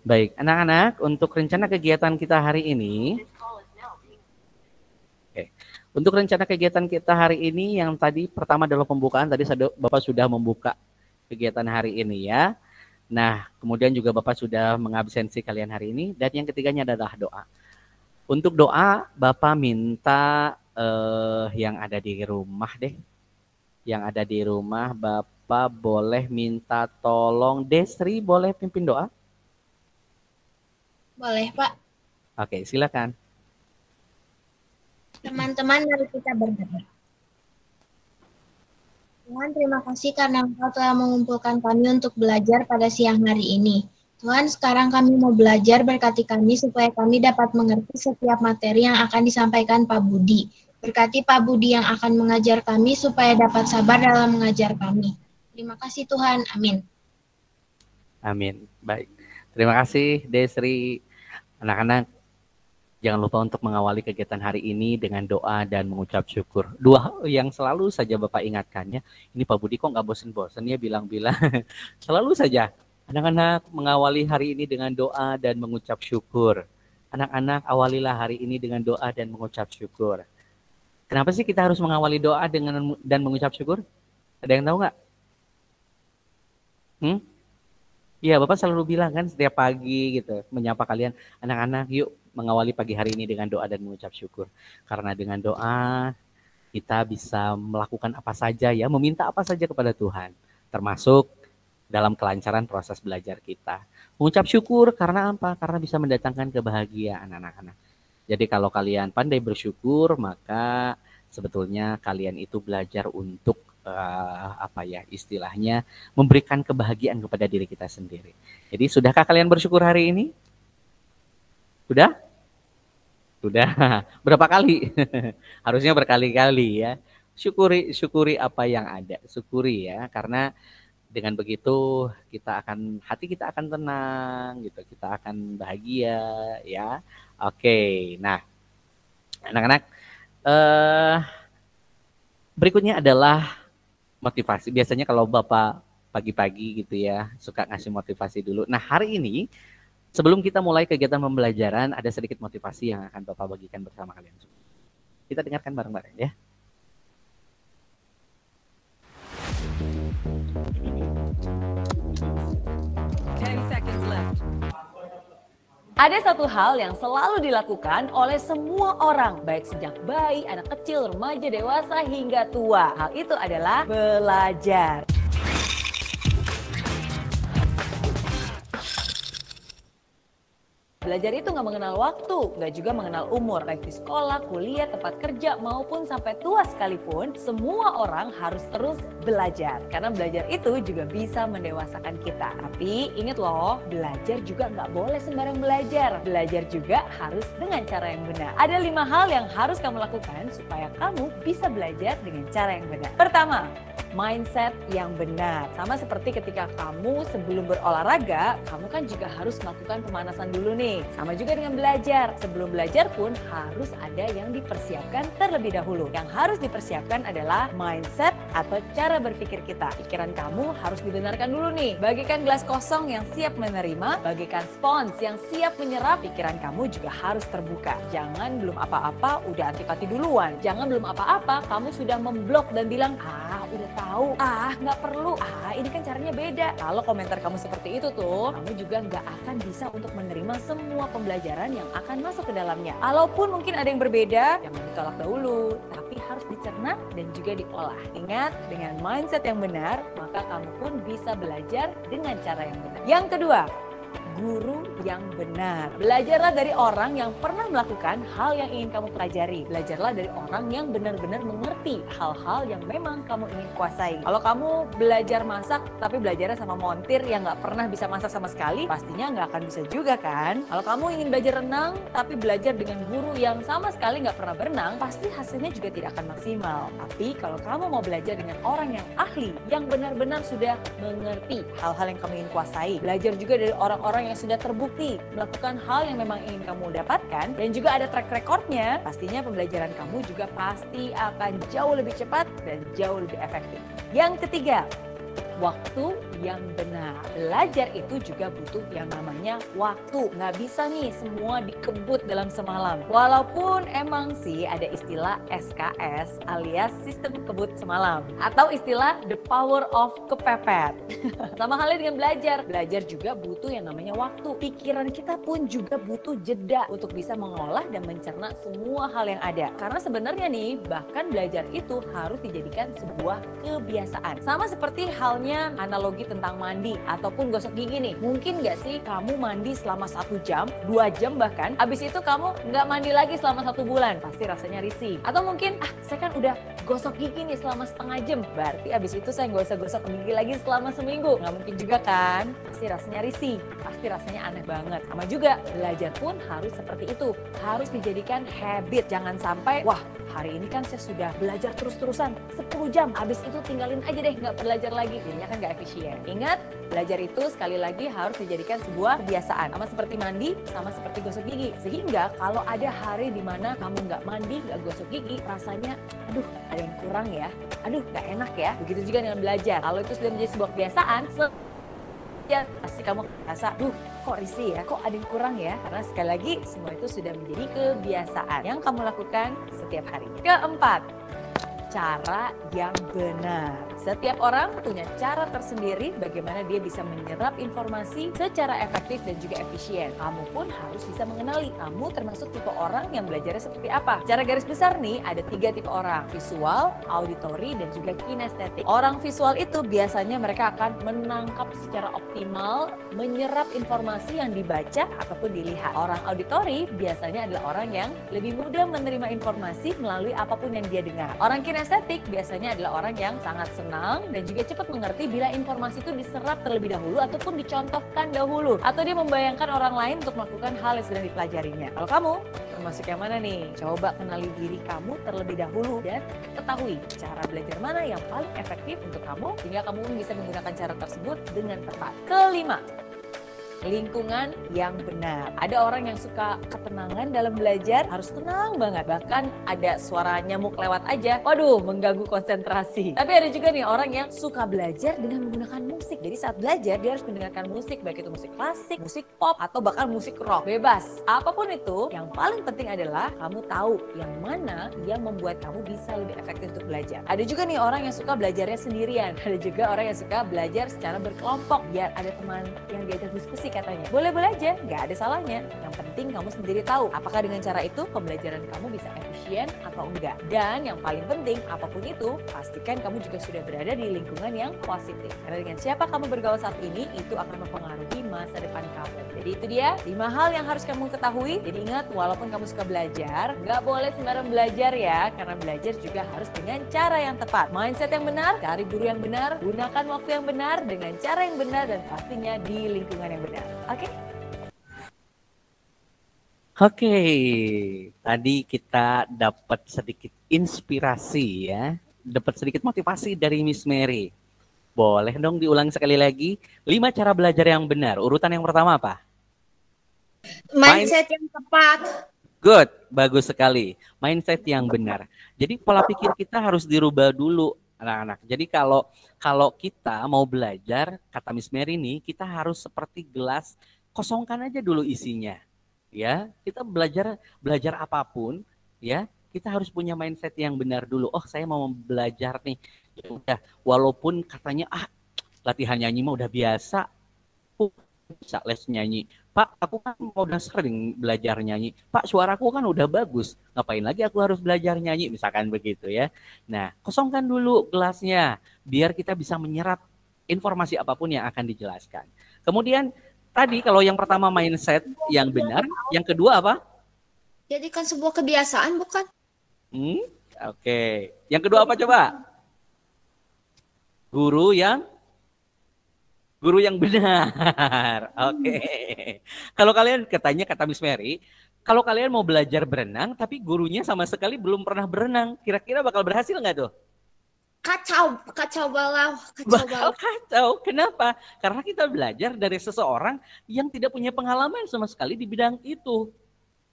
Baik, anak-anak, untuk rencana kegiatan kita hari ini, untuk rencana kegiatan kita hari ini yang tadi pertama adalah pembukaan, tadi Bapak sudah membuka kegiatan hari ini ya. Nah, kemudian juga Bapak sudah mengabsensi kalian hari ini, dan yang ketiganya adalah doa. Untuk doa, Bapak minta yang ada di rumah deh. Yang ada di rumah, Bapak boleh minta tolong Desri, boleh pimpin doa? Boleh, Pak. Oke, silakan. Teman-teman, mari kita berdoa. Tuhan, terima kasih karena Engkau telah mengumpulkan kami untuk belajar pada siang hari ini. Tuhan, sekarang kami mau belajar, berkati kami supaya kami dapat mengerti setiap materi yang akan disampaikan Pak Budi. Berkati Pak Budi yang akan mengajar kami supaya dapat sabar dalam mengajar kami. Terima kasih Tuhan. Amin. Amin. Baik. Terima kasih Desri. Anak-anak, jangan lupa untuk mengawali kegiatan hari ini dengan doa dan mengucap syukur. Dua hal yang selalu saja Bapak ingatkannya. Ini Pak Budi kok nggak bosen-bosen ya bilang-bilang. Selalu saja anak-anak mengawali hari ini dengan doa dan mengucap syukur. Anak-anak, awalilah hari ini dengan doa dan mengucap syukur. Kenapa sih kita harus mengawali doa dan mengucap syukur? Ada yang tahu nggak? Iya, Bapak selalu bilang kan setiap pagi gitu, menyapa kalian, anak-anak yuk mengawali pagi hari ini dengan doa dan mengucap syukur. Karena dengan doa kita bisa melakukan apa saja ya, meminta apa saja kepada Tuhan. Termasuk dalam kelancaran proses belajar kita. Mengucap syukur karena apa? Karena bisa mendatangkan kebahagiaan anak-anak. Jadi kalau kalian pandai bersyukur, maka sebetulnya kalian itu belajar untuk istilahnya memberikan kebahagiaan kepada diri kita sendiri. Jadi sudahkah kalian bersyukur hari ini? Sudah? Sudah. Berapa kali? Harusnya berkali-kali ya. Syukuri apa yang ada. Syukuri ya, karena dengan begitu hati kita akan tenang gitu. Kita akan bahagia ya. Oke. Nah, anak-anak, berikutnya adalah motivasi. Biasanya kalau Bapak pagi-pagi gitu ya, suka ngasih motivasi dulu. Nah, hari ini sebelum kita mulai kegiatan pembelajaran, ada sedikit motivasi yang akan Bapak bagikan bersama kalian. Kita dengarkan bareng-bareng ya. Ada satu hal yang selalu dilakukan oleh semua orang, baik sejak bayi, anak kecil, remaja, dewasa, hingga tua. Hal itu adalah belajar. Belajar itu nggak mengenal waktu, nggak juga mengenal umur. Baik di sekolah, kuliah, tempat kerja, maupun sampai tua sekalipun, semua orang harus terus belajar. Karena belajar itu juga bisa mendewasakan kita. Tapi ingat loh, belajar juga nggak boleh sembarang belajar. Belajar juga harus dengan cara yang benar. Ada 5 hal yang harus kamu lakukan supaya kamu bisa belajar dengan cara yang benar. Pertama, mindset yang benar. Sama seperti ketika kamu sebelum berolahraga, kamu kan juga harus melakukan pemanasan dulu nih. Sama juga dengan belajar. Sebelum belajar pun harus ada yang dipersiapkan terlebih dahulu. Yang harus dipersiapkan adalah mindset atau cara berpikir kita. Pikiran kamu harus dibenarkan dulu nih. Bagikan gelas kosong yang siap menerima, bagikan spons yang siap menyerap. Pikiran kamu juga harus terbuka. Jangan belum apa-apa udah antipati duluan. Jangan belum apa-apa kamu sudah memblok dan bilang, udah tahu, nggak perlu, ini kan caranya beda. Kalau komentar kamu seperti itu tuh, kamu juga nggak akan bisa untuk menerima semua pembelajaran yang akan masuk ke dalamnya. Walaupun mungkin ada yang berbeda, jangan ditolak dahulu, tapi harus dicerna dan juga diolah. Ingat, dengan mindset yang benar, maka kamu pun bisa belajar dengan cara yang benar. Yang kedua, guru yang benar. Belajarlah dari orang yang pernah melakukan hal yang ingin kamu pelajari. Belajarlah dari orang yang benar-benar mengerti hal-hal yang memang kamu ingin kuasai. Kalau kamu belajar masak tapi belajarnya sama montir yang nggak pernah bisa masak sama sekali, pastinya nggak akan bisa juga kan? Kalau kamu ingin belajar renang tapi belajar dengan guru yang sama sekali nggak pernah berenang, pasti hasilnya juga tidak akan maksimal. Tapi kalau kamu mau belajar dengan orang yang ahli, yang benar-benar sudah mengerti hal-hal yang kamu ingin kuasai, belajar juga dari orang-orang yang sudah terbukti melakukan hal yang memang ingin kamu dapatkan dan juga ada track recordnya, pastinya pembelajaran kamu juga pasti akan jauh lebih cepat dan jauh lebih efektif. Yang ketiga, waktu yang benar. Belajar itu juga butuh yang namanya waktu. Nggak bisa nih semua dikebut dalam semalam. Walaupun emang sih ada istilah SKS alias sistem kebut semalam. Atau istilah the power of kepepet. Sama halnya dengan belajar. Belajar juga butuh yang namanya waktu. Pikiran kita pun juga butuh jeda untuk bisa mengolah dan mencerna semua hal yang ada. Karena sebenarnya nih, bahkan belajar itu harus dijadikan sebuah kebiasaan. Sama seperti halnya analogi tentang mandi ataupun gosok gigi nih. Mungkin nggak sih kamu mandi selama 1 jam, 2 jam bahkan, habis itu kamu nggak mandi lagi selama 1 bulan. Pasti rasanya risih. Atau mungkin, saya kan udah gosok gigi nih selama setengah jam. Berarti habis itu saya nggak usah gosok gigi lagi selama seminggu. Nggak mungkin juga kan? Pasti rasanya risih. Pasti rasanya aneh banget. Sama juga, belajar pun harus seperti itu. Harus dijadikan habit. Jangan sampai, wah hari ini kan saya sudah belajar terus-terusan 10 jam. Habis itu tinggalin aja deh, nggak belajar lagi. Jadinya kan nggak efisien. Ingat, belajar itu sekali lagi harus dijadikan sebuah kebiasaan. Sama seperti mandi, sama seperti gosok gigi. Sehingga kalau ada hari di mana kamu nggak mandi, nggak gosok gigi, rasanya, aduh ada yang kurang ya. Aduh nggak enak ya. Begitu juga dengan belajar. Kalau itu sudah menjadi sebuah kebiasaan, ya pasti kamu merasa, duh kok risih ya, kok ada yang kurang ya. Karena sekali lagi semua itu sudah menjadi kebiasaan yang kamu lakukan setiap hari. Keempat, cara yang benar. Setiap orang punya cara tersendiri bagaimana dia bisa menyerap informasi secara efektif dan juga efisien. Kamu pun harus bisa mengenali kamu termasuk tipe orang yang belajarnya seperti apa. Secara garis besar nih ada 3 tipe orang, visual, auditory, dan juga kinestetik. Orang visual itu biasanya mereka akan menangkap secara optimal, menyerap informasi yang dibaca ataupun dilihat. Orang auditory biasanya adalah orang yang lebih mudah menerima informasi melalui apapun yang dia dengar. Orang kinestetik biasanya adalah orang yang sangat senang dan juga cepat mengerti bila informasi itu diserap terlebih dahulu ataupun dicontohkan dahulu. Atau dia membayangkan orang lain untuk melakukan hal yang sedang dipelajarinya. Kalau kamu termasuk yang mana nih? Coba kenali diri kamu terlebih dahulu dan ketahui cara belajar mana yang paling efektif untuk kamu sehingga kamu bisa menggunakan cara tersebut dengan tepat. Kelima, lingkungan yang benar. Ada orang yang suka ketenangan dalam belajar, harus tenang banget. Bahkan ada suara nyamuk lewat aja, waduh mengganggu konsentrasi. Tapi ada juga nih orang yang suka belajar dengan menggunakan musik. Jadi saat belajar dia harus mendengarkan musik, baik itu musik klasik, musik pop, atau bahkan musik rock. Bebas. Apapun itu, yang paling penting adalah kamu tahu yang mana yang membuat kamu bisa lebih efektif untuk belajar. Ada juga nih orang yang suka belajarnya sendirian. Ada juga orang yang suka belajar secara berkelompok, biar ada teman yang diajak diskusi katanya. Boleh-boleh aja, nggak ada salahnya. Yang penting kamu sendiri tahu apakah dengan cara itu pembelajaran kamu bisa efisien atau enggak. Dan yang paling penting, apapun itu, pastikan kamu juga sudah berada di lingkungan yang positif. Karena dengan siapa kamu bergaul saat ini, itu akan mempengaruhi masa depan kamu. Jadi itu dia 5 hal yang harus kamu ketahui. Jadi ingat, walaupun kamu suka belajar, nggak boleh sembarang belajar ya. Karena belajar juga harus dengan cara yang tepat. Mindset yang benar, cari guru yang benar, gunakan waktu yang benar, dengan cara yang benar, dan pastinya di lingkungan yang benar. Oke, tadi kita dapat sedikit inspirasi ya, dapat sedikit motivasi dari Miss Mary. Boleh dong diulang sekali lagi, 5 cara belajar yang benar. Urutan yang pertama apa? Mindset yang tepat. Good, bagus sekali. Mindset yang benar. Jadi pola pikir kita harus dirubah dulu, anak-anak. Jadi kalau kita mau belajar, kata Miss Mary nih, kita harus seperti gelas, kosongkan aja dulu isinya. Ya, kita belajar apapun, ya, kita harus punya mindset yang benar dulu. Oh, saya mau belajar nih. Ya udah, walaupun katanya latihan nyanyi mah udah biasa, bisa les nyanyi. Pak, aku kan udah sering belajar nyanyi. Pak, suaraku kan udah bagus. Ngapain lagi aku harus belajar nyanyi? Misalkan begitu ya. Nah, kosongkan dulu gelasnya. Biar kita bisa menyerap informasi apapun yang akan dijelaskan. Kemudian, tadi kalau yang pertama mindset yang benar. Yang kedua apa? Jadikan sebuah kebiasaan, bukan? Oke. Yang kedua apa coba? Guru yang benar. Oke. Kalau kalian kata Miss Mary, kalau kalian mau belajar berenang tapi gurunya sama sekali belum pernah berenang, kira-kira bakal berhasil nggak tuh? Kacau balau. Kacau. Kenapa? Karena kita belajar dari seseorang yang tidak punya pengalaman sama sekali di bidang itu.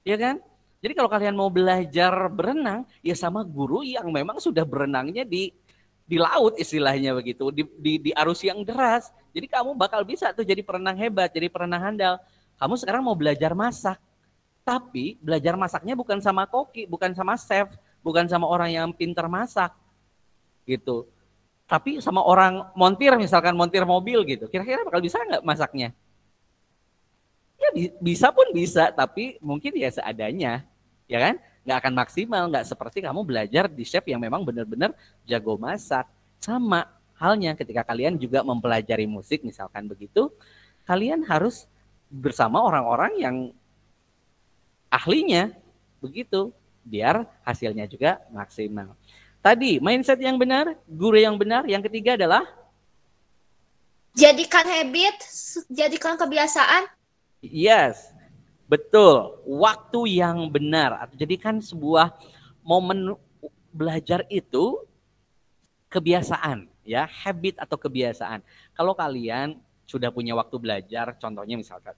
Ya kan? Jadi kalau kalian mau belajar berenang, ya sama guru yang memang sudah berenangnya di di laut istilahnya begitu, di arus yang deras. Jadi kamu bakal bisa tuh jadi perenang hebat, jadi perenang handal. Kamu sekarang mau belajar masak, tapi belajar masaknya bukan sama koki, bukan sama chef, bukan sama orang yang pintar masak gitu. Tapi sama orang montir, misalkan montir mobil gitu. Kira-kira bakal bisa nggak masaknya? Ya bisa pun bisa, tapi mungkin ya seadanya, ya kan? Nggak akan maksimal, nggak seperti kamu belajar di chef yang memang benar-benar jago masak. Sama halnya ketika kalian juga mempelajari musik, misalkan begitu, kalian harus bersama orang-orang yang ahlinya, begitu, biar hasilnya juga maksimal. Tadi mindset yang benar, guru yang benar. Yang ketiga adalah jadikan habit, jadikan kebiasaan. yes, betul. Waktu yang benar. Jadi kan sebuah momen belajar itu kebiasaan, ya, habit atau kebiasaan. Kalau kalian sudah punya waktu belajar, contohnya misalkan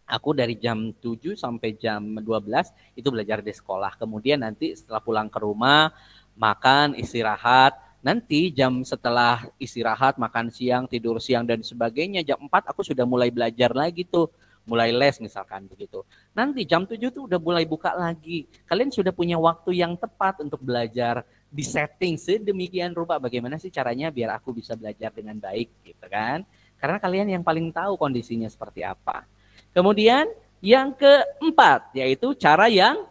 aku dari jam 7 sampai jam 12 itu belajar di sekolah. Kemudian nanti setelah pulang ke rumah, makan, istirahat. Nanti setelah istirahat, makan siang, tidur siang dan sebagainya, jam 4 aku sudah mulai belajar lagi tuh. Mulai les misalkan begitu. Nanti jam 7 tuh udah mulai buka lagi. Kalian sudah punya waktu yang tepat untuk belajar, di setting sedemikian rupa bagaimana sih caranya biar aku bisa belajar dengan baik gitu kan. Karena kalian yang paling tahu kondisinya seperti apa. Kemudian yang keempat yaitu cara yang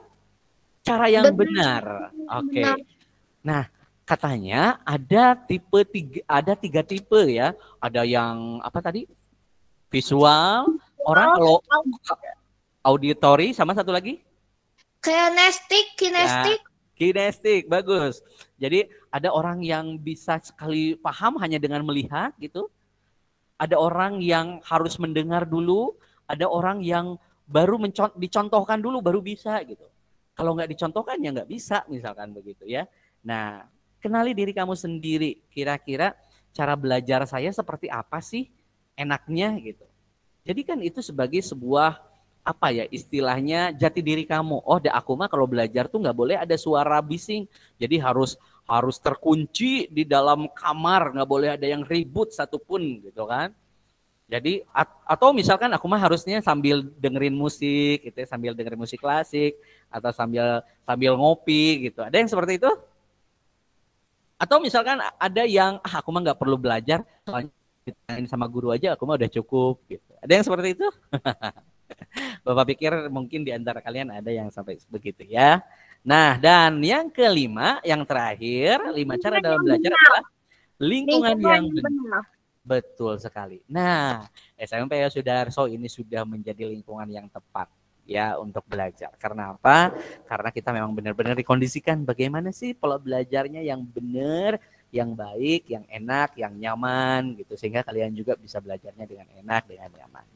benar. Oke. Nah, katanya ada tiga tipe ya. Ada yang apa tadi? Visual, orang kalau auditory, sama satu lagi? Kinestik. Ya, kinestik, bagus. Jadi ada orang yang bisa sekali paham hanya dengan melihat gitu. Ada orang yang harus mendengar dulu. Ada orang yang baru dicontohkan dulu baru bisa gitu. Kalau nggak dicontohkan ya nggak bisa misalkan begitu ya. Nah, kenali diri kamu sendiri. Kira-kira cara belajar saya seperti apa sih enaknya gitu. Jadi kan itu sebagai sebuah apa ya istilahnya jati diri kamu. Oh, aku mah kalau belajar tuh nggak boleh ada suara bising. Jadi harus terkunci di dalam kamar, nggak boleh ada yang ribut satupun gitu kan. Jadi atau misalkan aku mah harusnya sambil dengerin musik gitu ya, sambil dengerin musik klasik atau sambil ngopi gitu. Ada yang seperti itu? Atau misalkan ada yang aku mah nggak perlu belajar, soalnya ditanyain sama guru aja aku mah udah cukup gitu. Ada yang seperti itu? Bapak pikir mungkin di antara kalian ada yang sampai begitu ya. Nah, dan yang kelima, yang terakhir, 5 cara dalam belajar adalah lingkungan yang benar. Betul sekali. Nah, SMP Sudarso ini sudah menjadi lingkungan yang tepat ya untuk belajar. Karena apa? Karena kita memang benar-benar dikondisikan bagaimana sih pola belajarnya yang benar, yang baik, yang enak, yang nyaman gitu. Sehingga kalian juga bisa belajarnya dengan enak, dengan nyaman.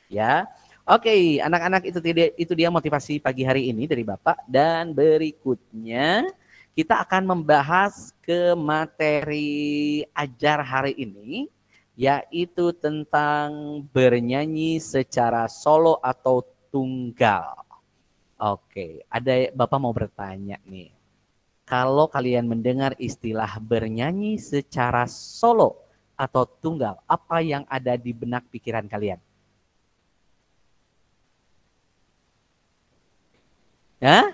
Ya. Oke, anak-anak itu dia motivasi pagi hari ini dari Bapak, dan berikutnya kita akan membahas ke materi ajar hari ini, yaitu tentang bernyanyi secara solo atau tunggal. Oke, ada Bapak mau bertanya nih. Kalau kalian mendengar istilah bernyanyi secara solo atau tunggal, apa yang ada di benak pikiran kalian? Ya?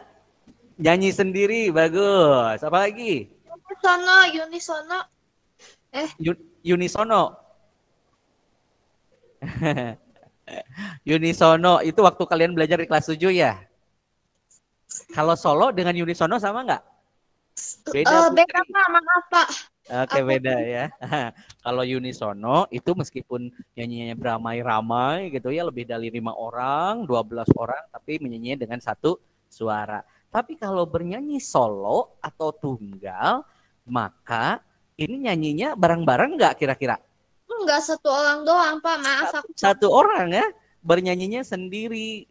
Nyanyi sendiri, bagus. Apa lagi? Unisono. Unisono. Unisono itu waktu kalian belajar di kelas 7 ya? Kalau solo dengan unisono sama nggak? Beda Pak, maaf Pak. Oke, beda ya. Kalau unisono itu meskipun nyanyinya beramai-ramai gitu ya, lebih dari 5 orang, 12 orang, tapi menyanyinya dengan satu suara. Tapi kalau bernyanyi solo atau tunggal, maka ini nyanyinya bareng-bareng nggak kira-kira? Enggak, satu orang doang Pak, maaf aku. Satu orang ya, bernyanyinya sendiri.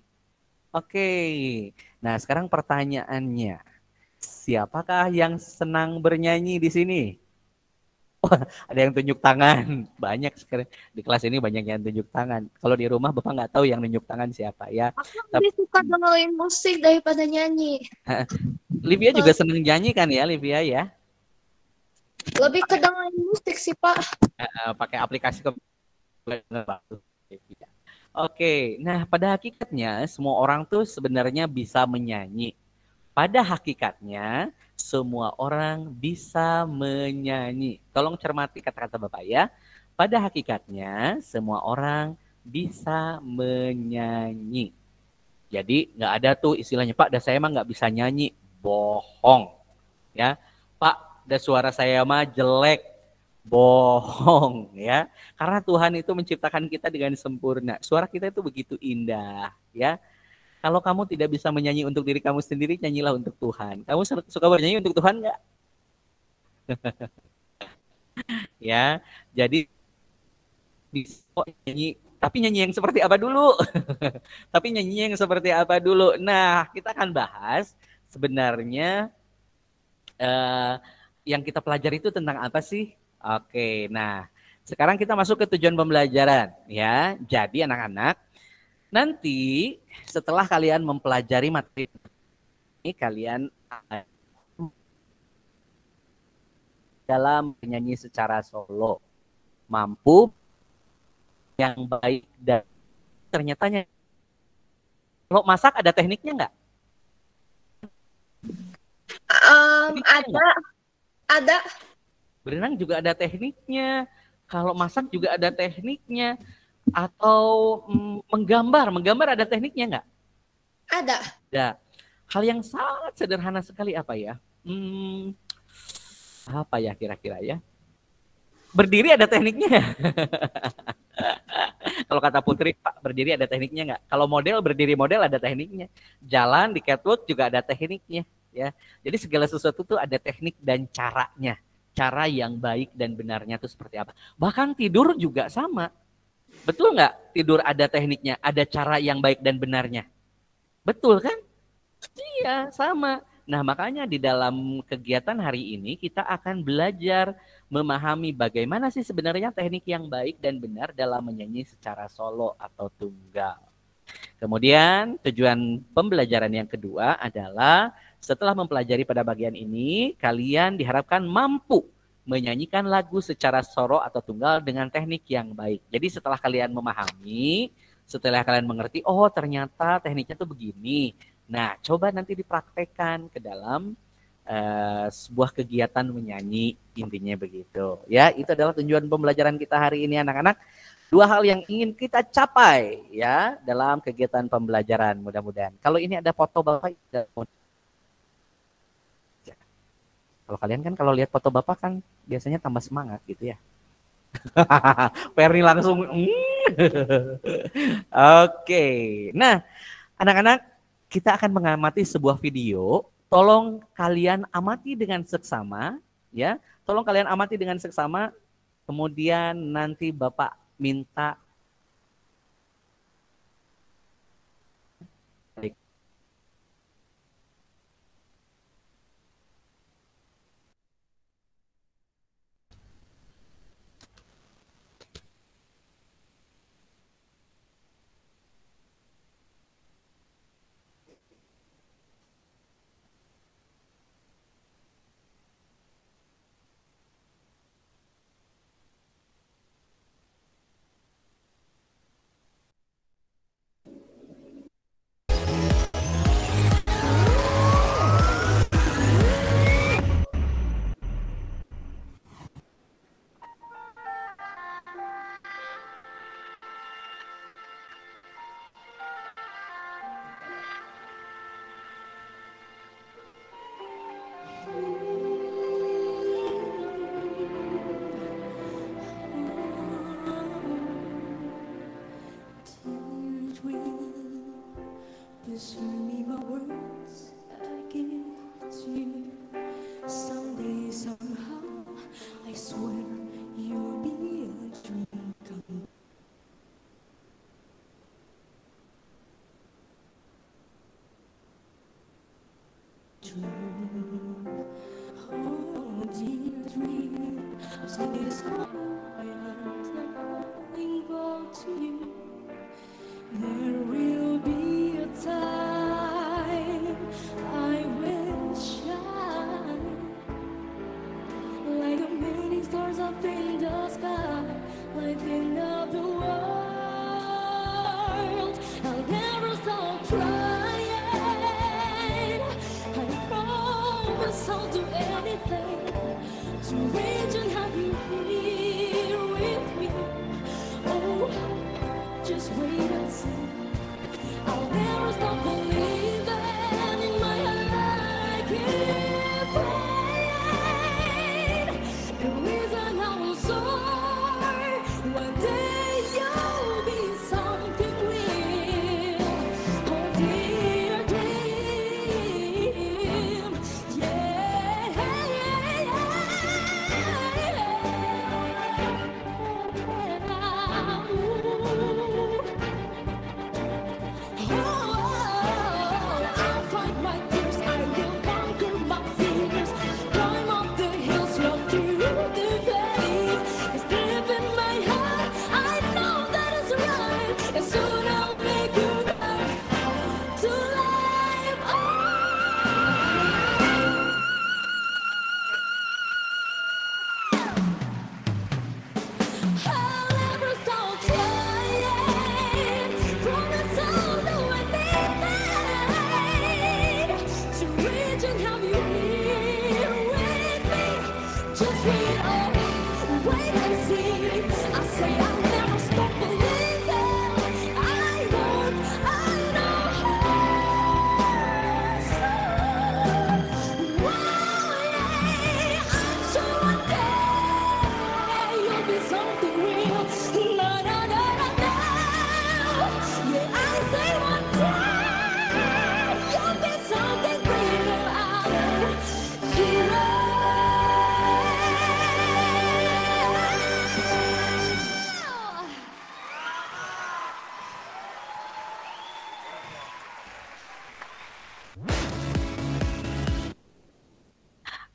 Oke. Nah, sekarang pertanyaannya, siapakah yang senang bernyanyi di sini? Wah, ada yang tunjuk tangan. Banyak sekarang di kelas ini, banyak yang tunjuk tangan. Kalau di rumah Bapak nggak tahu yang tunjuk tangan siapa ya. Aku lebih suka dengerin musik daripada nyanyi. Livia juga senang nyanyi kan ya, Livia ya? Lebih ke dengerin musik sih, Pak. Pakai aplikasi Oke, nah pada hakikatnya semua orang tuh sebenarnya bisa menyanyi. Pada hakikatnya semua orang bisa menyanyi. Tolong cermati kata-kata Bapak ya. Pada hakikatnya semua orang bisa menyanyi. Jadi nggak ada tuh istilahnya Pak, dah saya mah nggak bisa nyanyi. Bohong ya. Pak, dah suara saya mah jelek. Bohong ya. Karena Tuhan itu menciptakan kita dengan sempurna. Suara kita itu begitu indah ya. Kalau kamu tidak bisa menyanyi untuk diri kamu sendiri, nyanyilah untuk Tuhan. Kamu suka bernyanyi untuk Tuhan nggak? Ya, jadi bisa nyanyi. Tapi nyanyi yang seperti apa dulu? Tapi nyanyi yang seperti apa dulu? Nah, kita akan bahas sebenarnya eh, yang kita pelajari itu tentang apa sih? Oke, nah sekarang kita masuk ke tujuan pembelajaran ya. Jadi anak-anak, nanti setelah kalian mempelajari materi ini, kalian dalam menyanyi secara solo mampu yang baik dan ternyata kalau masak ada tekniknya nggak? Ada. Berenang juga ada tekniknya. Kalau masak juga ada tekniknya. Atau menggambar ada tekniknya nggak? Ada. Ada. Hal yang sangat sederhana sekali apa ya? Apa ya kira-kira ya? Berdiri ada tekniknya. Kalau kata Putri, Pak, berdiri ada tekniknya nggak? Kalau model, berdiri model ada tekniknya. Jalan di catwalk juga ada tekniknya. Ya, jadi segala sesuatu tuh ada teknik dan caranya. Cara yang baik dan benarnya itu seperti apa. Bahkan tidur juga sama. Betul nggak? Tidur ada tekniknya, ada cara yang baik dan benarnya. Betul kan? Iya, sama. Nah, makanya di dalam kegiatan hari ini kita akan belajar memahami bagaimana sih sebenarnya teknik yang baik dan benar dalam menyanyi secara solo atau tunggal. Kemudian tujuan pembelajaran yang kedua adalah setelah mempelajari pada bagian ini, kalian diharapkan mampu menyanyikan lagu secara solo atau tunggal dengan teknik yang baik. Jadi setelah kalian memahami, setelah kalian mengerti, oh ternyata tekniknya tuh begini. Nah, coba nanti dipraktekkan ke dalam sebuah kegiatan menyanyi, intinya begitu. Ya, itu adalah tujuan pembelajaran kita hari ini anak-anak. Dua hal yang ingin kita capai ya dalam kegiatan pembelajaran mudah-mudahan. Kalau ini ada foto Bapak, kalau kalian kan kalau lihat foto Bapak kan biasanya tambah semangat gitu ya. Perni langsung. Oke. Nah, anak-anak, kita akan mengamati sebuah video. Tolong kalian amati dengan seksama ya. Tolong kalian amati dengan seksama. Kemudian nanti Bapak minta There will be a time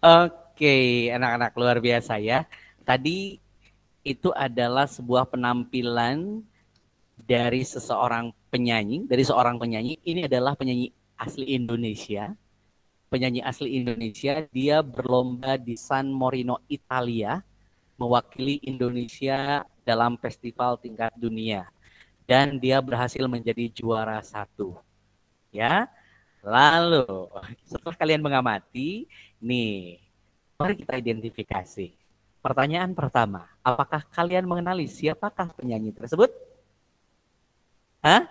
Oke, anak-anak luar biasa ya. Tadi itu adalah sebuah penampilan dari seorang penyanyi. Ini adalah penyanyi asli Indonesia. Penyanyi asli Indonesia, dia berlomba di San Marino, Italia, mewakili Indonesia dalam festival tingkat dunia. Dan dia berhasil menjadi juara 1. Ya, lalu setelah kalian mengamati, nih, mari kita identifikasi. Pertanyaan pertama, apakah kalian mengenali siapakah penyanyi tersebut? Hah?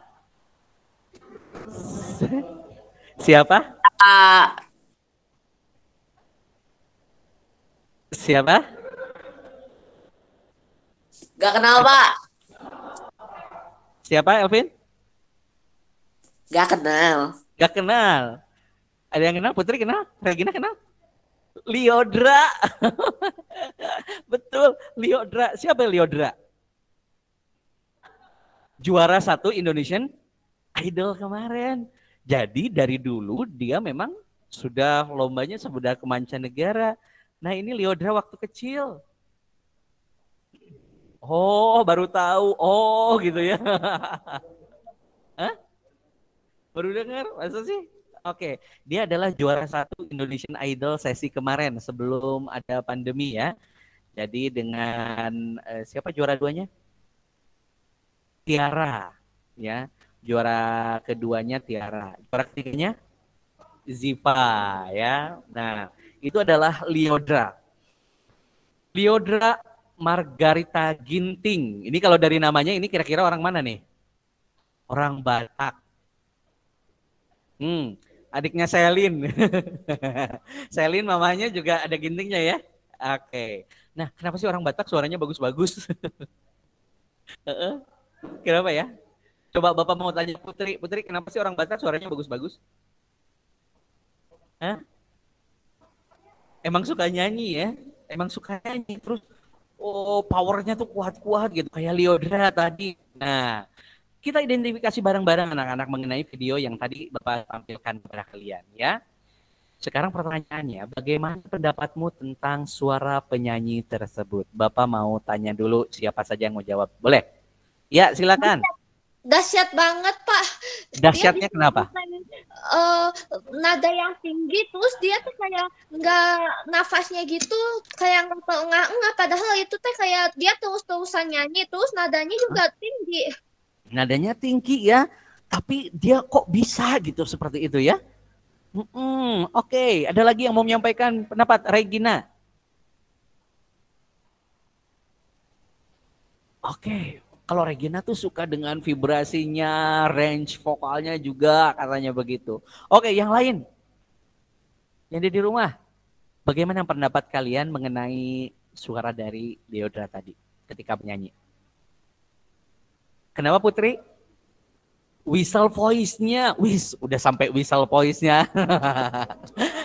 Siapa? Siapa? Gak kenal, Pak. Siapa, Elvin? Gak kenal. Gak kenal. Ada yang kenal? Putri kenal? Regina kenal? Lyodra. Betul, Lyodra. Siapa Lyodra? Juara 1 Indonesian Idol kemarin. Jadi dari dulu dia memang sudah lombanya sudah ke mancanegara. Nah ini Lyodra waktu kecil. Oh baru tahu. Oh gitu ya. Hah? Baru dengar? Masa sih? Oke, dia adalah juara 1 Indonesian Idol sesi kemarin sebelum ada pandemi ya. Jadi dengan siapa juara 2-nya? Tiara, ya. Juara keduanya Tiara. Juara ketiganya Ziva, ya. Nah, itu adalah Lyodra. Lyodra Margarita Ginting. Ini kalau dari namanya ini kira-kira orang mana nih? Orang Batak. Adiknya Selin. Selin mamanya juga ada gintingnya ya. Oke. Nah, kenapa sih orang Batak suaranya bagus-bagus? Kenapa ya? Coba Bapak mau tanya Putri. Putri, kenapa sih orang Batak suaranya bagus-bagus? Hah? Emang suka nyanyi ya? Emang suka nyanyi. Terus, powernya tuh kuat-kuat gitu. Kayak Lyodra tadi. Nah, kita identifikasi bareng-bareng anak-anak mengenai video yang tadi Bapak tampilkan kepada kalian ya. Sekarang pertanyaannya, bagaimana pendapatmu tentang suara penyanyi tersebut? Bapak mau tanya dulu siapa saja yang mau jawab. Boleh? Ya, silakan. Dahsyat banget, Pak. Dahsyatnya kenapa? Nada yang tinggi, terus dia tuh kayak nggak nafasnya gitu, kayak nggak padahal itu teh kayak dia terus-terusan nyanyi, terus nadanya juga tinggi. Nadanya tinggi ya, tapi dia kok bisa gitu seperti itu ya? Oke, ada lagi yang mau menyampaikan pendapat? Regina. Oke, kalau Regina tuh suka dengan vibrasinya, range vokalnya juga katanya begitu. Oke, yang lain. Yang ada di rumah. Bagaimana pendapat kalian mengenai suara dari Lyodra tadi ketika menyanyi? Kenapa Putri? Whistle voice-nya. Udah sampai whistle voice-nya.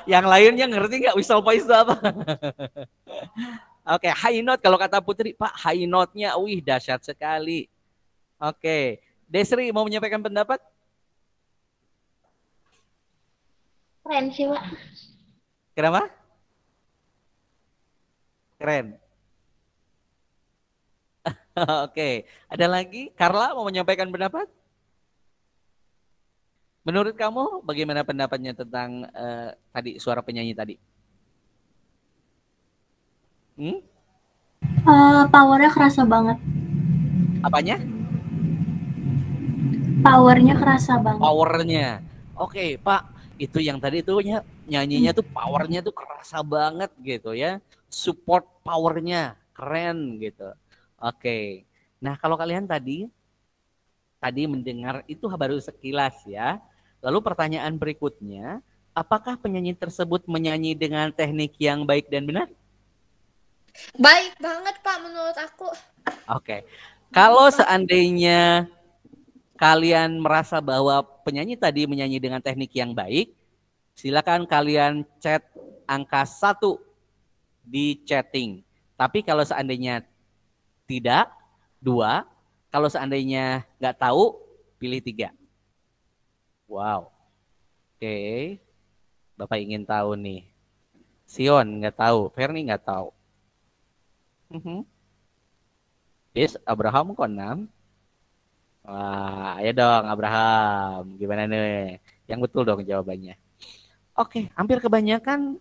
Yang lainnya ngerti nggak whistle voice itu apa? Oke, high note kalau kata Putri, Pak, high note-nya dahsyat sekali. Oke, Desri mau menyampaikan pendapat? Keren sih, Pak. Kenapa? Keren. Oke, ada lagi? Carla mau menyampaikan pendapat? Menurut kamu bagaimana pendapatnya tentang tadi suara penyanyi tadi? Powernya kerasa banget. Apanya? Powernya kerasa banget. Powernya. Oke, Pak. Itu yang tadi tuh nyanyinya tuh powernya tuh kerasa banget gitu ya. Support powernya keren gitu. Oke. Nah, kalau kalian tadi mendengar itu baru sekilas ya. Lalu pertanyaan berikutnya, apakah penyanyi tersebut menyanyi dengan teknik yang baik dan benar? Baik banget, Pak, menurut aku. Oke. Kalau seandainya kalian merasa bahwa penyanyi tadi menyanyi dengan teknik yang baik, silakan kalian chat angka 1 di chatting. Tapi kalau seandainya tidak, 2. Kalau seandainya nggak tahu, pilih 3. Wow. Oke. Bapak ingin tahu nih. Sion nggak tahu, Ferni nggak tahu. Yes, Abraham Conan. Wah, ayo dong Abraham. Gimana nih? Yang betul dong jawabannya. Oke, hampir kebanyakan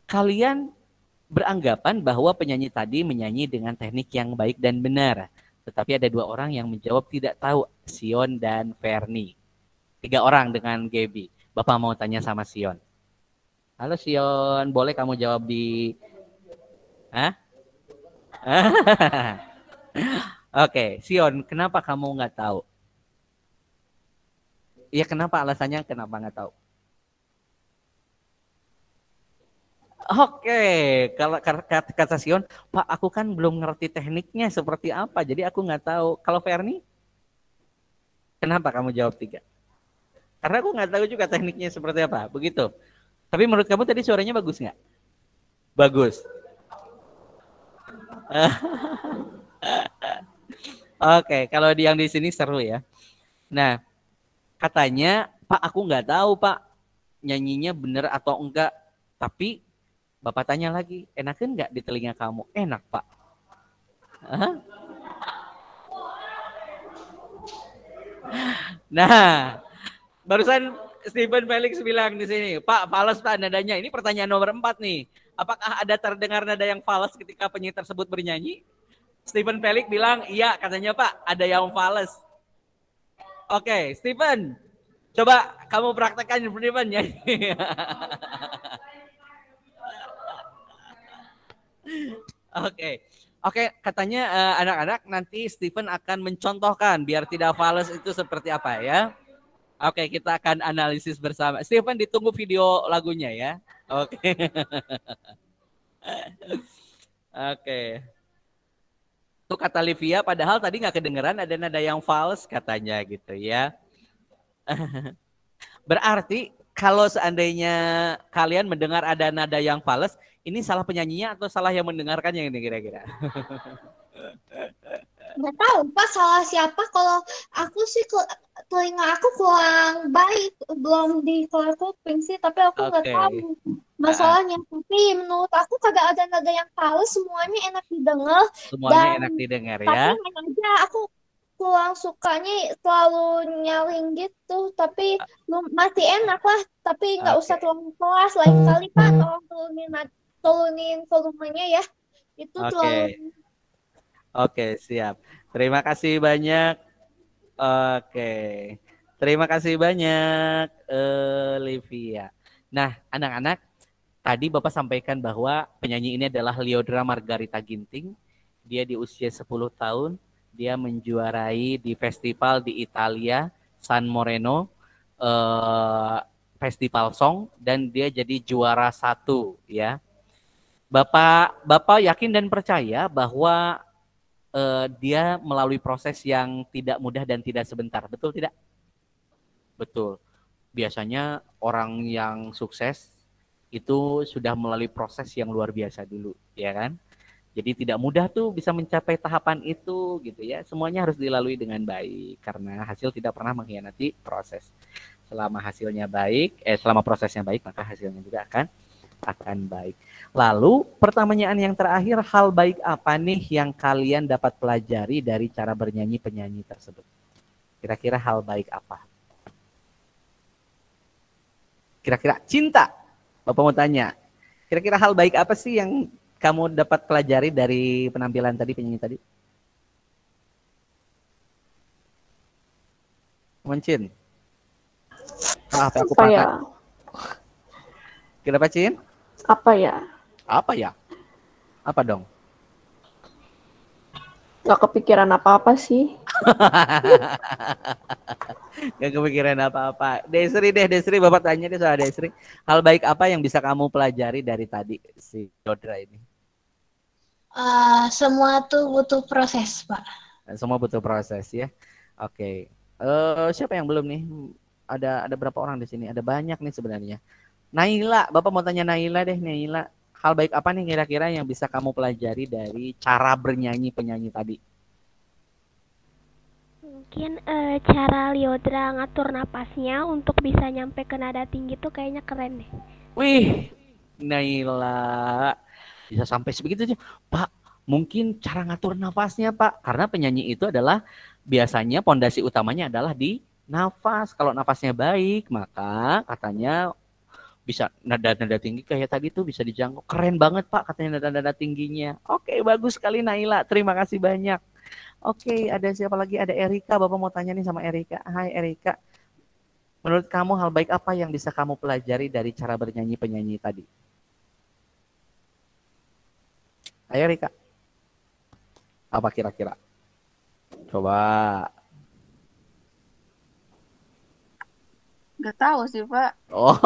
kalian beranggapan bahwa penyanyi tadi menyanyi dengan teknik yang baik dan benar. Tetapi ada 2 orang yang menjawab tidak tahu, Sion dan Ferni. 3 orang dengan Gaby. Bapak mau tanya sama Sion. Halo Sion, boleh kamu jawab di... Hah? Oke, Sion, kenapa kamu nggak tahu? Iya, kenapa alasannya? Kenapa nggak tahu? Oke, kalau kata Sion, Pak, aku kan belum ngerti tekniknya seperti apa, jadi aku nggak tahu. Kalau Ferni, kenapa kamu jawab 3? Karena aku nggak tahu juga tekniknya seperti apa, begitu. Tapi menurut kamu tadi suaranya bagus nggak? Bagus. Oke, kalau yang di sini seru ya. Nah, katanya, Pak, aku nggak tahu, Pak, nyanyinya bener atau enggak. Tapi Bapak tanya lagi, enakan nggak di telinga kamu? Enak, Pak. Nah, barusan Stephen Felix bilang di sini, Pak, fals Pak nadanya. Ini pertanyaan nomor 4 nih. Apakah ada terdengar nada yang fals ketika penyanyi tersebut bernyanyi? Stephen Felix bilang, iya katanya Pak, ada yang fals. Oke, Stephen, coba kamu praktekkan Stephen nyanyi. Oke, katanya anak-anak nanti Stephen akan mencontohkan biar tidak fals itu seperti apa ya. Oke, kita akan analisis bersama. Stephen, ditunggu video lagunya ya. Oke. Oke. Itu kata Livia, padahal tadi nggak kedengeran ada nada yang fals katanya gitu ya. Berarti kalau seandainya kalian mendengar ada nada yang fals, ini salah penyanyinya atau salah yang mendengarkannya ini kira-kira? Nggak tahu Pak salah siapa. Kalau aku sih telinga aku kurang baik, belum di keluar kuping sih, tapi aku nggak tahu masalahnya. Tapi menurut aku kagak ada nada yang fals, semuanya enak didengar. Semuanya enak didengar ya. Tapi aja aku kurang sukanya selalu nyaring gitu, tapi masih enak lah. Tapi nggak usah terlalu keras. Lain kali Pak tolong turunin volumenya ya. Itu terlalu. Oke, siap. Terima kasih banyak. Oke. Terima kasih banyak, Livia. Nah, anak-anak, tadi Bapak sampaikan bahwa penyanyi ini adalah Lyodra Margarita Ginting. Dia di usia 10 tahun. Dia menjuarai di festival di Italia, San Moreno, Festival Song, dan dia jadi juara 1 ya. Bapak yakin dan percaya bahwa dia melalui proses yang tidak mudah dan tidak sebentar. Betul tidak? Betul. Biasanya orang yang sukses itu sudah melalui proses yang luar biasa dulu, ya kan? Jadi tidak mudah tuh bisa mencapai tahapan itu gitu ya. Semuanya harus dilalui dengan baik karena hasil tidak pernah mengkhianati proses. Selama hasilnya baik, selama prosesnya baik, maka hasilnya juga akan baik. Lalu pertanyaan yang terakhir, hal baik apa nih yang kalian dapat pelajari dari cara bernyanyi penyanyi tersebut? Kira-kira hal baik apa? Kira-kira cinta. Bapak mau tanya. Kira-kira hal baik apa sih yang kamu dapat pelajari dari penampilan tadi, penyanyi tadi? Mencin. Apa ya? Kenapa, Cin? Apa ya? Apa dong? Gak kepikiran apa-apa sih. Gak kepikiran apa-apa. Desri, Bapak tanya deh soal Desri. Hal baik apa yang bisa kamu pelajari dari tadi si Lyodra ini? Semua tuh butuh proses, Pak. Semua butuh proses ya. Oke. Siapa yang belum nih? Ada berapa orang di sini? Ada banyak nih sebenarnya. Naila, Bapak mau tanya Naila deh, Naila. Hal baik apa nih kira-kira yang bisa kamu pelajari dari cara bernyanyi penyanyi tadi? Mungkin cara Lyodra ngatur napasnya untuk bisa nyampe ke nada tinggi tuh kayaknya keren deh. Wih, Naila. Bisa sampai sebegitunya. Pak, mungkin cara ngatur nafasnya, Pak. Karena penyanyi itu adalah biasanya pondasi utamanya adalah di nafas. Kalau nafasnya baik, maka katanya bisa nada-nada tinggi kayak tadi tuh bisa dijangkau. Keren banget Pak katanya nada-nada tingginya. Oke, bagus sekali Naila. Terima kasih banyak. Oke, ada siapa lagi? Ada Erika. Bapak mau tanya nih sama Erika. Hai Erika. Menurut kamu hal baik apa yang bisa kamu pelajari dari cara bernyanyi penyanyi tadi? Ayo Erika. Apa kira-kira? Coba. Gak tahu sih, Pak. Oh.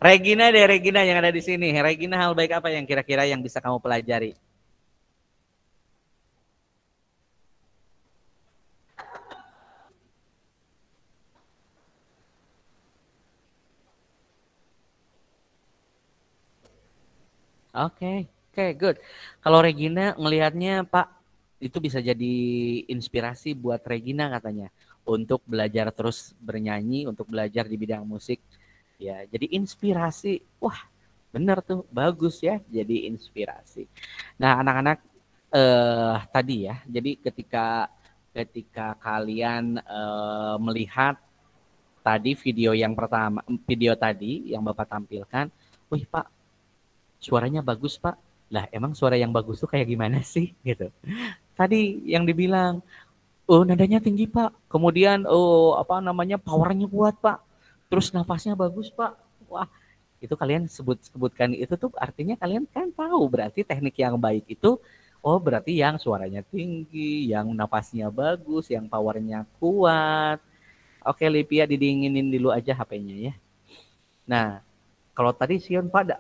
Regina deh, Regina yang ada di sini. Regina, hal baik apa yang kira-kira yang bisa kamu pelajari? Oke, good. Kalau Regina ngelihatnya Pak, itu bisa jadi inspirasi buat Regina katanya untuk belajar terus bernyanyi, untuk belajar di bidang musik. Ya, jadi inspirasi. Wah, benar tuh, bagus ya, jadi inspirasi. Nah, anak-anak tadi ya, jadi ketika kalian melihat tadi video yang pertama, video tadi yang Bapak tampilkan, wih Pak, suaranya bagus Pak. Lah emang suara yang bagus tuh kayak gimana sih gitu. Tadi yang dibilang, oh nadanya tinggi Pak. Kemudian powernya kuat Pak. Terus nafasnya bagus Pak. Wah, itu kalian sebutkan itu tuh artinya kalian kan tahu berarti teknik yang baik itu berarti yang suaranya tinggi, yang nafasnya bagus, yang powernya kuat. Oke, Livia didinginin dulu aja HP-nya ya. Nah, kalau tadi Sion Pak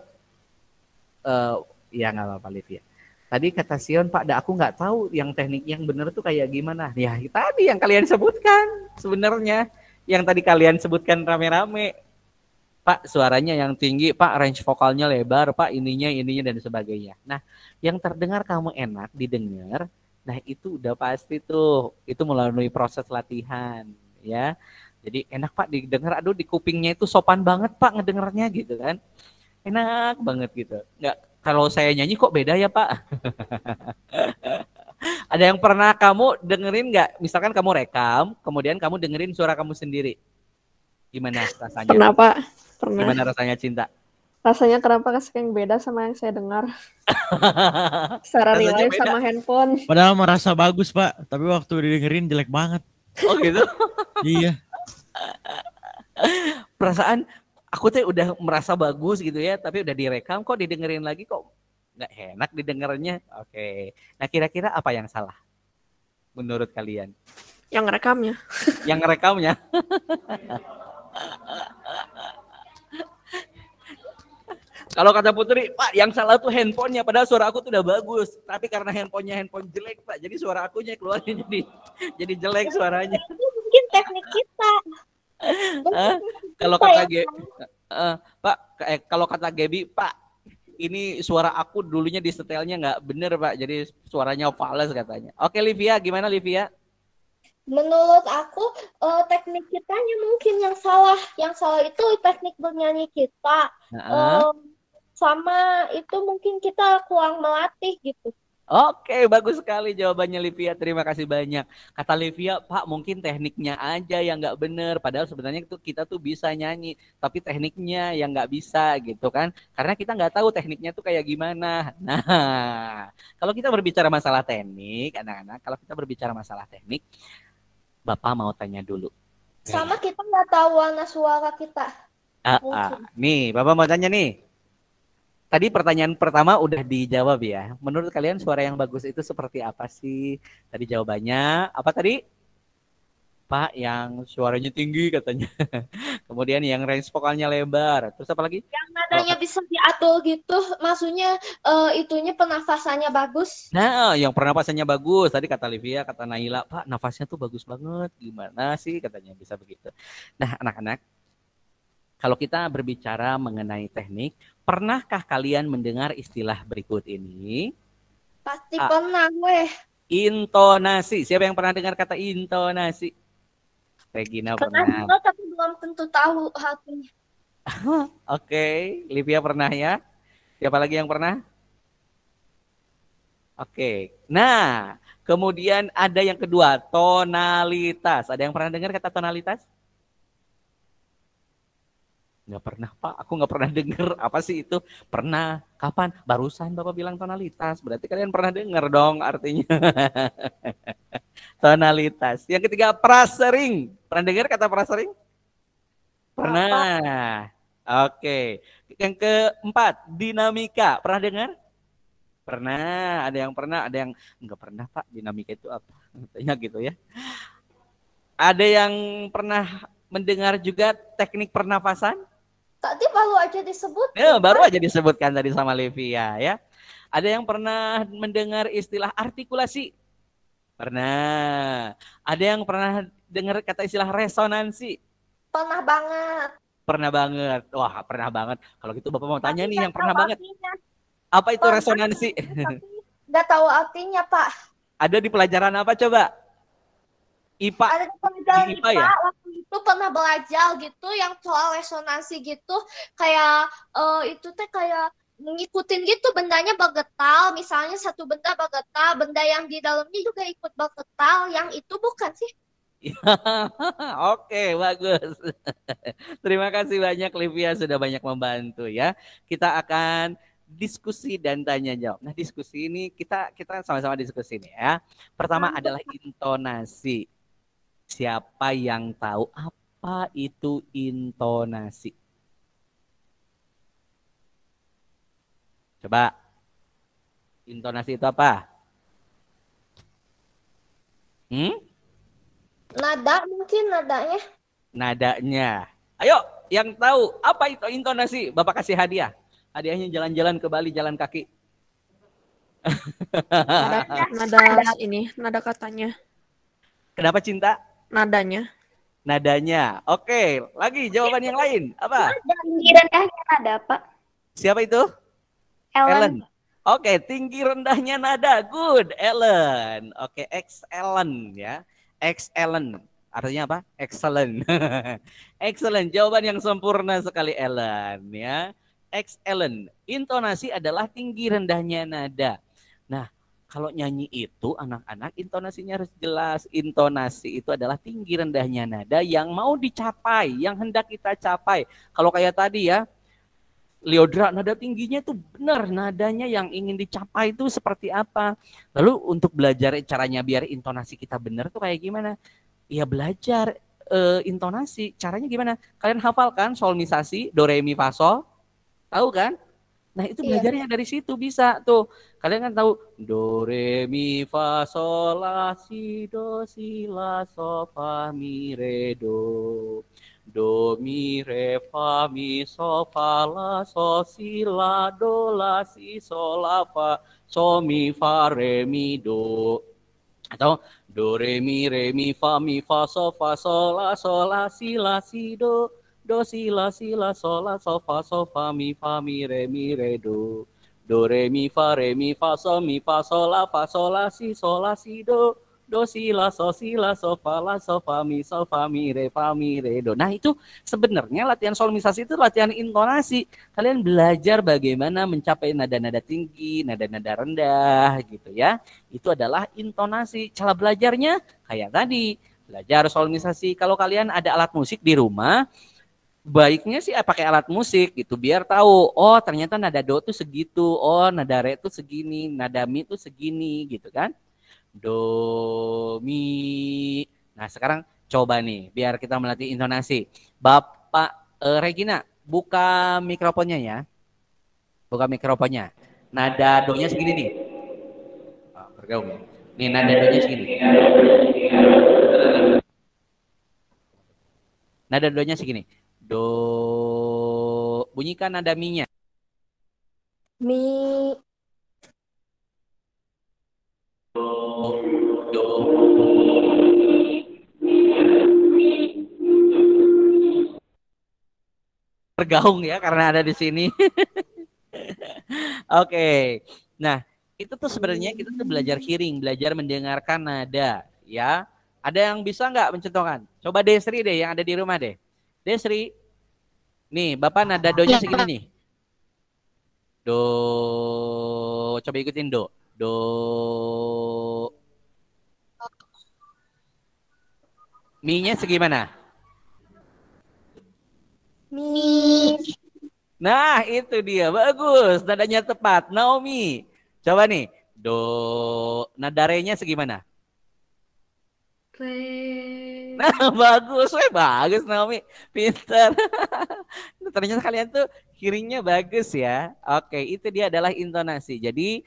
ya nggak apa-apa Livia. Tadi kata Sion, Pak, aku nggak tahu yang teknik yang benar tuh kayak gimana. Ya tadi yang kalian sebutkan sebenarnya, yang tadi kalian sebutkan rame-rame. Pak, suaranya yang tinggi, Pak, range vokalnya lebar, Pak, ininya dan sebagainya. Nah, yang terdengar kamu enak didengar, nah itu udah pasti tuh, itu melalui proses latihan, ya. Jadi enak Pak didengar, aduh di kupingnya itu sopan banget Pak ngedengarnya gitu kan. Enak banget gitu. Nggak, kalau saya nyanyi kok beda ya Pak? Ada yang pernah kamu dengerin nggak? Misalkan kamu rekam, kemudian kamu dengerin suara kamu sendiri. Gimana rasanya? Pernah, Pak. Pernah. Gimana rasanya Cinta? Rasanya kenapa yang beda sama yang saya dengar? Secara real life sama handphone. Padahal merasa bagus Pak, tapi waktu didengerin jelek banget. Oh gitu? Iya. Perasaan aku tuh udah merasa bagus gitu ya, tapi udah direkam kok didengerin lagi kok nggak enak didengarnya. Oke. Nah kira-kira apa yang salah menurut kalian? Yang ngerekamnya. Yang ngerekamnya. Kalau kata Putri, Pak yang salah tuh handphonenya, padahal suara aku tuh udah bagus. Tapi karena handphone jelek Pak, jadi suara akunya keluarnya jadi jelek suaranya. Mungkin teknik kita. Kalau kata Pak, kalau kata Gaby, Pak, ini suara aku dulunya di setelnya nggak bener Pak, jadi suaranya fals katanya. Oke Livia, gimana Livia? Menurut aku teknik kitanya mungkin yang salah. Yang salah itu teknik bernyanyi kita. Sama itu mungkin kita kurang melatih gitu. Oke, bagus sekali jawabannya Livia. Terima kasih banyak. Kata Livia, Pak mungkin tekniknya aja yang nggak bener. Padahal sebenarnya itu kita tuh bisa nyanyi, tapi tekniknya yang nggak bisa gitu kan. Karena kita nggak tahu tekniknya tuh kayak gimana. Nah, kalau kita berbicara masalah teknik, anak-anak, kalau kita berbicara masalah teknik, Bapak mau tanya dulu. Sama kita nggak tahu warna suara kita. Nih, Bapak mau tanya nih. Tadi pertanyaan pertama udah dijawab ya. Menurut kalian suara yang bagus itu seperti apa sih? Tadi jawabannya apa tadi? Pak yang suaranya tinggi katanya. Kemudian yang range vokalnya lebar. Terus apa lagi? Yang nadanya bisa diatur gitu. Maksudnya itunya pernafasannya bagus. Nah, yang pernapasannya bagus. Tadi kata Livia, kata Naila, Pak nafasnya tuh bagus banget. Gimana sih katanya bisa begitu. Nah, anak-anak, kalau kita berbicara mengenai teknik, pernahkah kalian mendengar istilah berikut ini? Pasti pernah, weh. Intonasi. Siapa yang pernah dengar kata intonasi? Regina Pernah pernah. juga tapi belum tentu tahu artinya. Oke, Livia pernah ya. Siapa lagi yang pernah? Oke. Nah, kemudian ada yang kedua, tonalitas. Ada yang pernah dengar kata tonalitas? Nggak pernah, Pak. Aku nggak pernah dengar. Apa sih itu? Pernah. Kapan? Barusan Bapak bilang tonalitas. Berarti kalian pernah dengar dong artinya. Tonalitas. Yang ketiga, prasering. Pernah dengar kata prasering? Pernah. Oke. Yang keempat, dinamika. Pernah dengar? Pernah. Ada yang pernah, ada yang nggak pernah, Pak. Dinamika itu apa? Katanya gitu ya. Ada yang pernah mendengar juga teknik pernafasan? Tadi baru aja disebut. Baru aja disebutkan tadi sama Livia ya. Ada yang pernah mendengar istilah artikulasi? Pernah. Ada yang pernah dengar kata istilah resonansi? Pernah banget. Pernah banget. Wah, pernah banget. Kalau gitu Bapak mau tanya Tapi nih nggak yang pernah tahu banget. artinya. Apa itu Pernah, resonansi? tapi nggak tahu artinya, Pak. Ada di pelajaran apa coba? IPA. Ada di pelajaran Di IPA IPA, ya? waktu itu pernah belajar gitu yang soal resonansi gitu, kayak itu teh kayak ngikutin gitu bendanya bergetar, misalnya satu benda bergetar, benda yang di dalamnya juga ikut bergetar, yang itu bukan sih? Oke, bagus. Terima kasih banyak Livia sudah banyak membantu ya. Kita akan diskusi dan tanya jawab. Nah, diskusi ini kita sama-sama diskusi nih ya. Pertama adalah intonasi. Siapa yang tahu apa itu intonasi? Coba. Intonasi itu apa? Nada mungkin nadanya. Nadanya. Ayo, yang tahu apa itu intonasi? Bapak kasih hadiah. Hadiahnya jalan-jalan ke Bali, jalan kaki. Nada katanya. Kenapa cinta? Nadanya. Nadanya. Oke, lagi jawaban yang lain. Apa? Tinggi rendahnya nada, Pak. Siapa itu? Ellen. Oke, tinggi rendahnya nada. Good, Ellen. Oke, excellent ya. Excellent. Artinya apa? Excellent. Excellent. Jawaban yang sempurna sekali, Ellen ya. Excellent. Intonasi adalah tinggi rendahnya nada. Nah, kalau nyanyi itu anak-anak intonasinya harus jelas. Intonasi itu adalah tinggi rendahnya nada yang mau dicapai, yang hendak kita capai. Kalau kayak tadi ya, Leodra nada tingginya itu benar, nadanya yang ingin dicapai itu seperti apa. Lalu untuk belajar caranya biar intonasi kita benar tuh kayak gimana? Ya belajar intonasi, caranya gimana? Kalian hafal kan solmisasi, do re mi fa sol? Tahu kan? Nah itu belajarnya dari situ bisa tuh. Kalian kan tahu do re mi fa sol la si do si la so fa mi re do. Do mi re fa mi so fa la so si la do la si so la fa so mi fa re mi do. Atau do re mi fa so la si do si la so la so fa mi re mi fa so la si do si la so fa mi re do. Nah itu sebenarnya latihan solmisasi itu latihan intonasi. Kalian belajar bagaimana mencapai nada-nada tinggi, nada-nada rendah gitu ya. Itu adalah intonasi. Cara belajarnya kayak tadi, belajar solmisasi. Kalau kalian ada alat musik di rumah, baiknya sih pakai alat musik gitu biar tahu, oh ternyata nada do tuh segitu, oh nada re tuh segini, nada mi tuh segini gitu kan. Do, mi. Nah sekarang coba nih biar kita melatih intonasi. Bapak Regina, buka mikrofonnya ya. Buka mikrofonnya. Nada do-nya segini nih. Bergaung. Nih nada do-nya segini. Nada do-nya segini. Do. Bunyikan nada mi-nya. Mi. Bergaung ya karena ada di sini. Oke. Nah, itu tuh sebenarnya kita tuh belajar hearing, belajar mendengarkan nada ya. Ada yang bisa nggak mencontohkan? Coba Desri deh yang ada di rumah deh. Desri, nih Bapak nada donya segini nih. Do, coba ikutin do. Do. Mi-nya segimana? Mi. Nah, itu dia. Bagus. Nadanya tepat. Naomi. Coba nih. Do. Nada re-nya segimana? Re. Nah, bagus. Bagus Naomi. Pinter. Ternyata kalian tuh hearingnya bagus ya. Oke, itu dia adalah intonasi. Jadi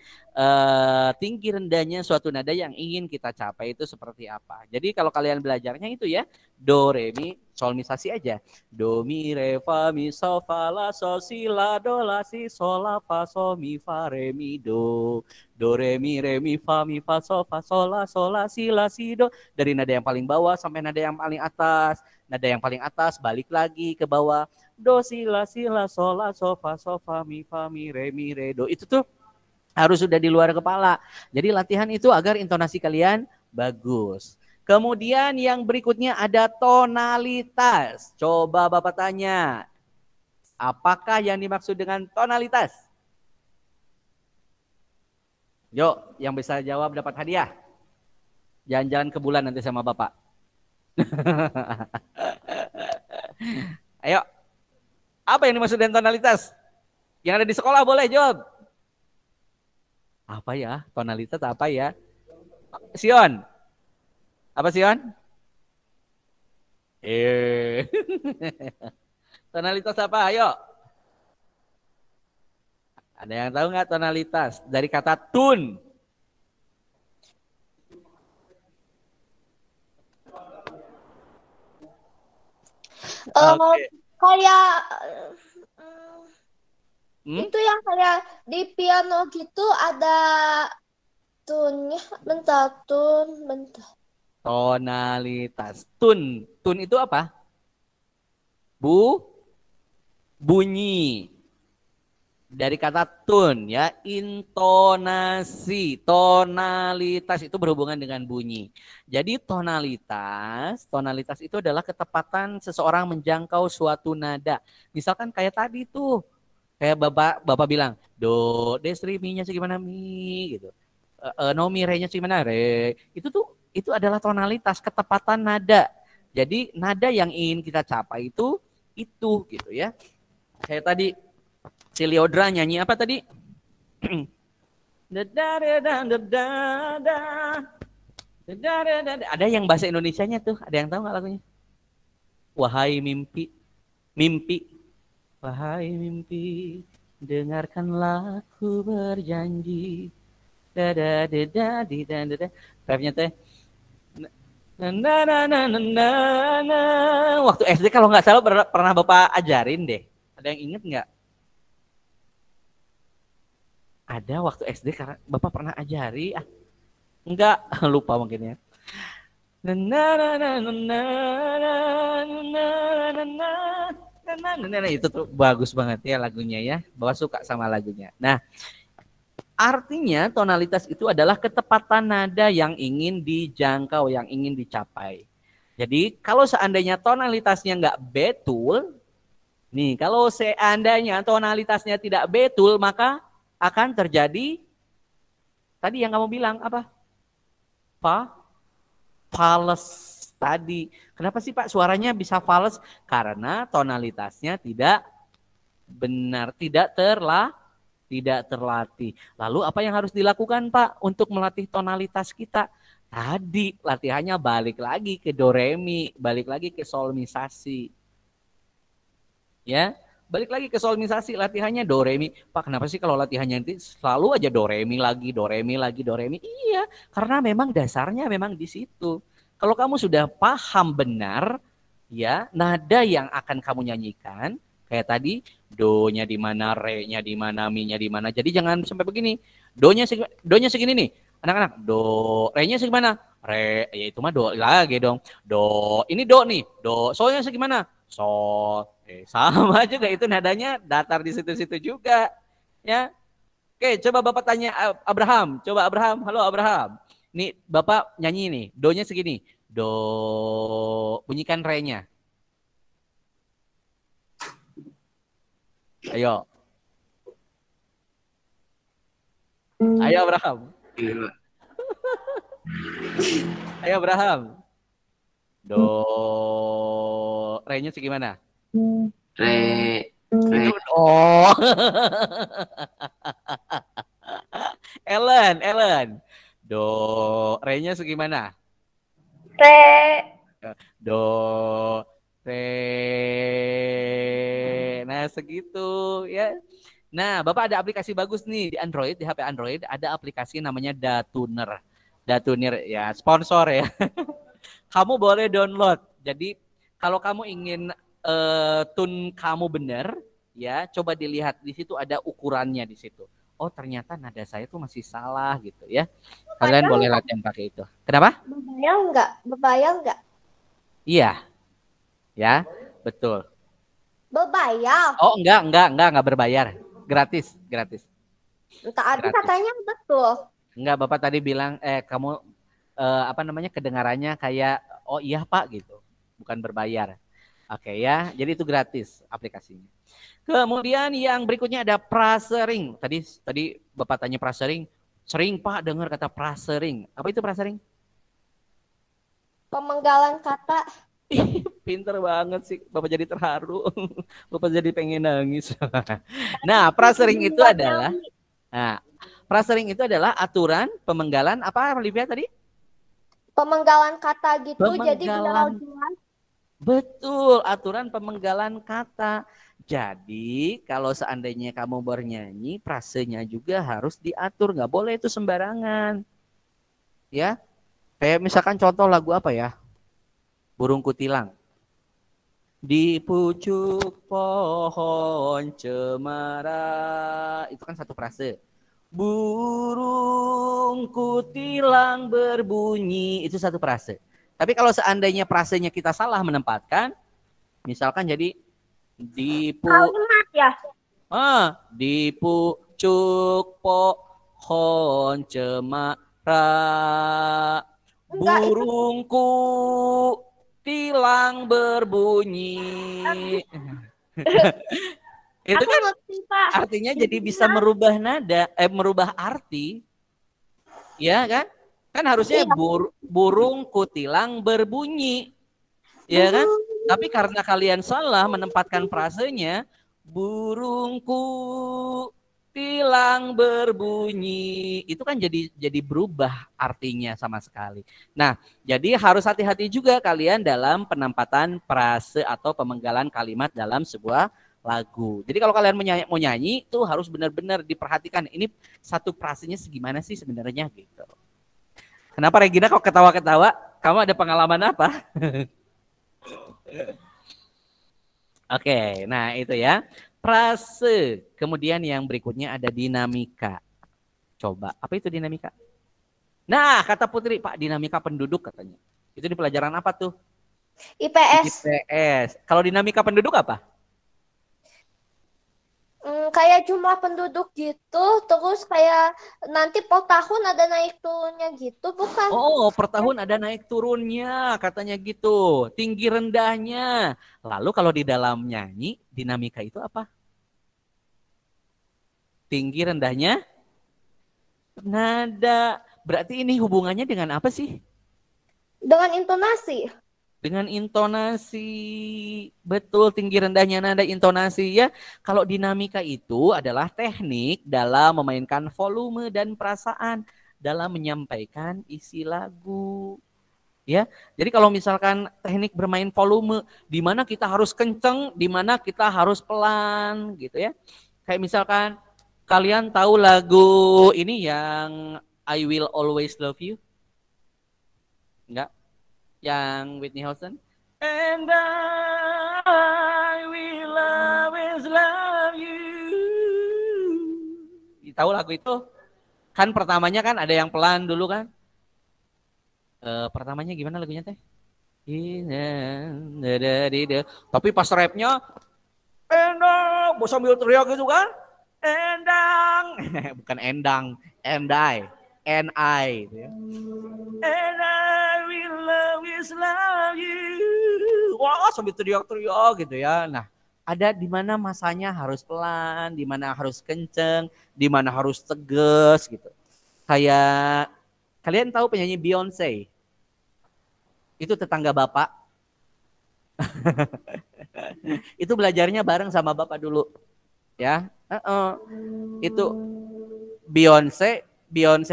tinggi rendahnya suatu nada yang ingin kita capai itu seperti apa. Jadi kalau kalian belajarnya itu ya, do, re, mi, sol, mi, sa, si aja. Do, mi, re, fa, mi, so, fa, la, so, si, la, do, la, si, sol, la, fa, so, mi, fa, re, mi, do. Do, re, mi, fa, sol, la, si, do. Dari nada yang paling bawah sampai nada yang paling atas. Nada yang paling atas balik lagi ke bawah. Do, si, la, sol, la, so, fa, mi, re, do. Itu tuh harus sudah di luar kepala. Jadi latihan itu agar intonasi kalian bagus. Kemudian yang berikutnya ada tonalitas. Coba Bapak tanya, apakah yang dimaksud dengan tonalitas? Yuk, yang bisa jawab dapat hadiah. Jalan-jalan ke bulan nanti sama Bapak. Ayo, apa yang dimaksud dengan tonalitas? Yang ada di sekolah boleh jawab. Apa ya? Tonalitas apa ya? Sion. Apa Sion? Tonalitas apa? Ayo. Ada yang tahu nggak tonalitas? Dari kata tun. Kayak itu yang kayak di piano gitu ada tunnya, bentar. Tonalitas. Tun. Tun itu apa? Bunyi. Dari kata tun ya, intonasi. Tonalitas itu berhubungan dengan bunyi. Jadi tonalitas itu adalah ketepatan seseorang menjangkau suatu nada. Misalkan kayak tadi tuh. Kayak Bapak bilang, do, Desri, mi-nya segimana mi gitu. No, mi, re-nya segimana re. Itu adalah tonalitas, ketepatan nada. Jadi nada yang ingin kita capai itu gitu ya. Kayak tadi si Liodra nyanyi apa tadi? Ada yang bahasa Indonesianya tuh, ada yang tahu nggak lagunya? Wahai mimpi, wahai mimpi, dengarkanlah ku berjanji. Rapnya teh. Waktu SD kalau nggak salah pernah Bapak ajarin deh. Ada yang inget nggak? Ada waktu SD karena Bapak pernah ajari. Enggak, lupa mungkin ya. Itu tuh bagus banget ya lagunya ya. Bapak suka sama lagunya. Nah, artinya tonalitas itu adalah ketepatan nada yang ingin dijangkau, yang ingin dicapai. Jadi kalau seandainya tonalitasnya nggak betul, nih kalau seandainya tonalitasnya tidak betul, maka akan terjadi tadi yang kamu bilang apa? Fales tadi. Kenapa sih Pak suaranya bisa fales? Karena tonalitasnya tidak benar, tidak terlatih. Lalu apa yang harus dilakukan Pak untuk melatih tonalitas kita? Tadi latihannya balik lagi ke do re mi, balik lagi ke sol mi sa si. Ya, balik lagi ke sol mi sa si, latihannya do re mi. Pak, kenapa sih kalau latihannya nanti selalu aja do re mi lagi, do re mi lagi, do re mi? Iya, karena memang dasarnya memang di situ. Kalau kamu sudah paham benar ya, nada yang akan kamu nyanyikan kayak tadi, do-nya di mana, re-nya di mana, mi-nya di mana. Jadi jangan sampai begini. Do-nya segini nih. Anak-anak, do, re-nya segimana? Re, ya itu mah do lagi dong. Do, ini do nih. Do, solnya segimana? Sol. Sama juga itu nadanya datar di situ-situ juga. Ya. Oke, coba Bapak tanya Abraham. Coba Abraham, halo Abraham. Nih Bapak nyanyi nih, do-nya segini. Do. Bunyikan re-nya. Ayo. Ayo Abraham. Ayo Abraham. Do. Re-nya segimana? Re. Oh. Ellen. Do. Re-nya segimana? Re. Do. Re. Nah, segitu ya. Nah, Bapak ada aplikasi bagus nih di Android, di HP Android ada aplikasi namanya Datuner. Datuner ya, sponsor ya. Kamu boleh download. Jadi kalau kamu ingin tune kamu benar, ya coba dilihat di situ ada ukurannya di situ. Oh ternyata nada saya tuh masih salah gitu ya. Kalian boleh latihan pakai itu. Kenapa? Bebayang nggak? Bebayang nggak? Iya, ya betul. Bebayang. Oh enggak berbayar, gratis. Tadi Gratis. katanya betul. Enggak, Bapak tadi bilang kamu kedengarannya kayak oh iya Pak gitu, bukan berbayar. Oke ya, jadi itu gratis aplikasinya. Kemudian yang berikutnya ada prasering. Tadi Bapak tanya prasering, sering Pak dengar kata prasering. Apa itu prasering? Pemenggalan kata. Pinter banget sih, Bapak jadi terharu. Bapak jadi pengen nangis. Nah, prasering itu adalah aturan pemenggalan apa Olivia tadi? Pemenggalan kata gitu, jadi Pemenggalan. jelas. Betul, aturan pemenggalan kata. Jadi kalau seandainya kamu bernyanyi, frasenya juga harus diatur, nggak boleh itu sembarangan. Ya, kayak misalkan contoh lagu apa ya? Burung Kutilang. Di pucuk pohon cemara, itu kan satu frase. Burung kutilang berbunyi, itu satu frase. Tapi kalau seandainya frasenya kita salah menempatkan, misalkan jadi di pucuk pohon cemara, burungku tilang berbunyi. Itu kan artinya jadi bisa merubah nada, merubah arti. Ya kan? Kan harusnya burung kutilang berbunyi. Ya kan? Tapi karena kalian salah menempatkan frasenya, burungku tilang berbunyi, itu kan jadi berubah artinya sama sekali. Nah, jadi harus hati-hati juga kalian dalam penempatan frase atau pemenggalan kalimat dalam sebuah lagu. Jadi kalau kalian mau nyanyi itu harus benar-benar diperhatikan ini satu frasenya segimana sih sebenarnya gitu. Kenapa Regina kok ketawa-ketawa? Kamu ada pengalaman apa? Oke, nah itu ya. Frase. Kemudian yang berikutnya ada dinamika. Coba, apa itu dinamika? Nah, kata Putri, Pak, dinamika penduduk katanya. Itu di pelajaran apa tuh? IPS. Kalau dinamika penduduk apa? Kayak jumlah penduduk gitu, terus kayak nanti per tahun ada naik turunnya gitu, bukan? Oh, per tahun ada naik turunnya, katanya gitu. Tinggi rendahnya. Lalu kalau di dalam nyanyi, dinamika itu apa? Tinggi rendahnya? Nada. Berarti ini hubungannya dengan apa sih? Dengan intonasi. Dengan intonasi. Betul, tinggi rendahnya nada intonasi ya. Kalau dinamika itu adalah teknik dalam memainkan volume dan perasaan dalam menyampaikan isi lagu. Ya. Jadi kalau misalkan teknik bermain volume di mana kita harus kenceng, di mana kita harus pelan gitu ya. Kayak misalkan kalian tahu lagu ini yang I Will Always Love You? Enggak? Yang Whitney Houston? And I will always love you. Tahu lagu itu? Kan pertamanya kan ada yang pelan dulu kan? Pertamanya gimana lagunya teh? Tapi pas rapnya endang, mau sambil teriak gitu kan? Endang, bukan endang, and I, and I. And I will love is love you. Wah, sambil teriak-teriak gitu ya. Nah, ada di mana masanya harus pelan, di mana harus kenceng, di mana harus tegas gitu. Kayak kalian tahu penyanyi Beyonce? Itu tetangga Bapak. Itu belajarnya bareng sama Bapak dulu. Ya. Itu Beyonce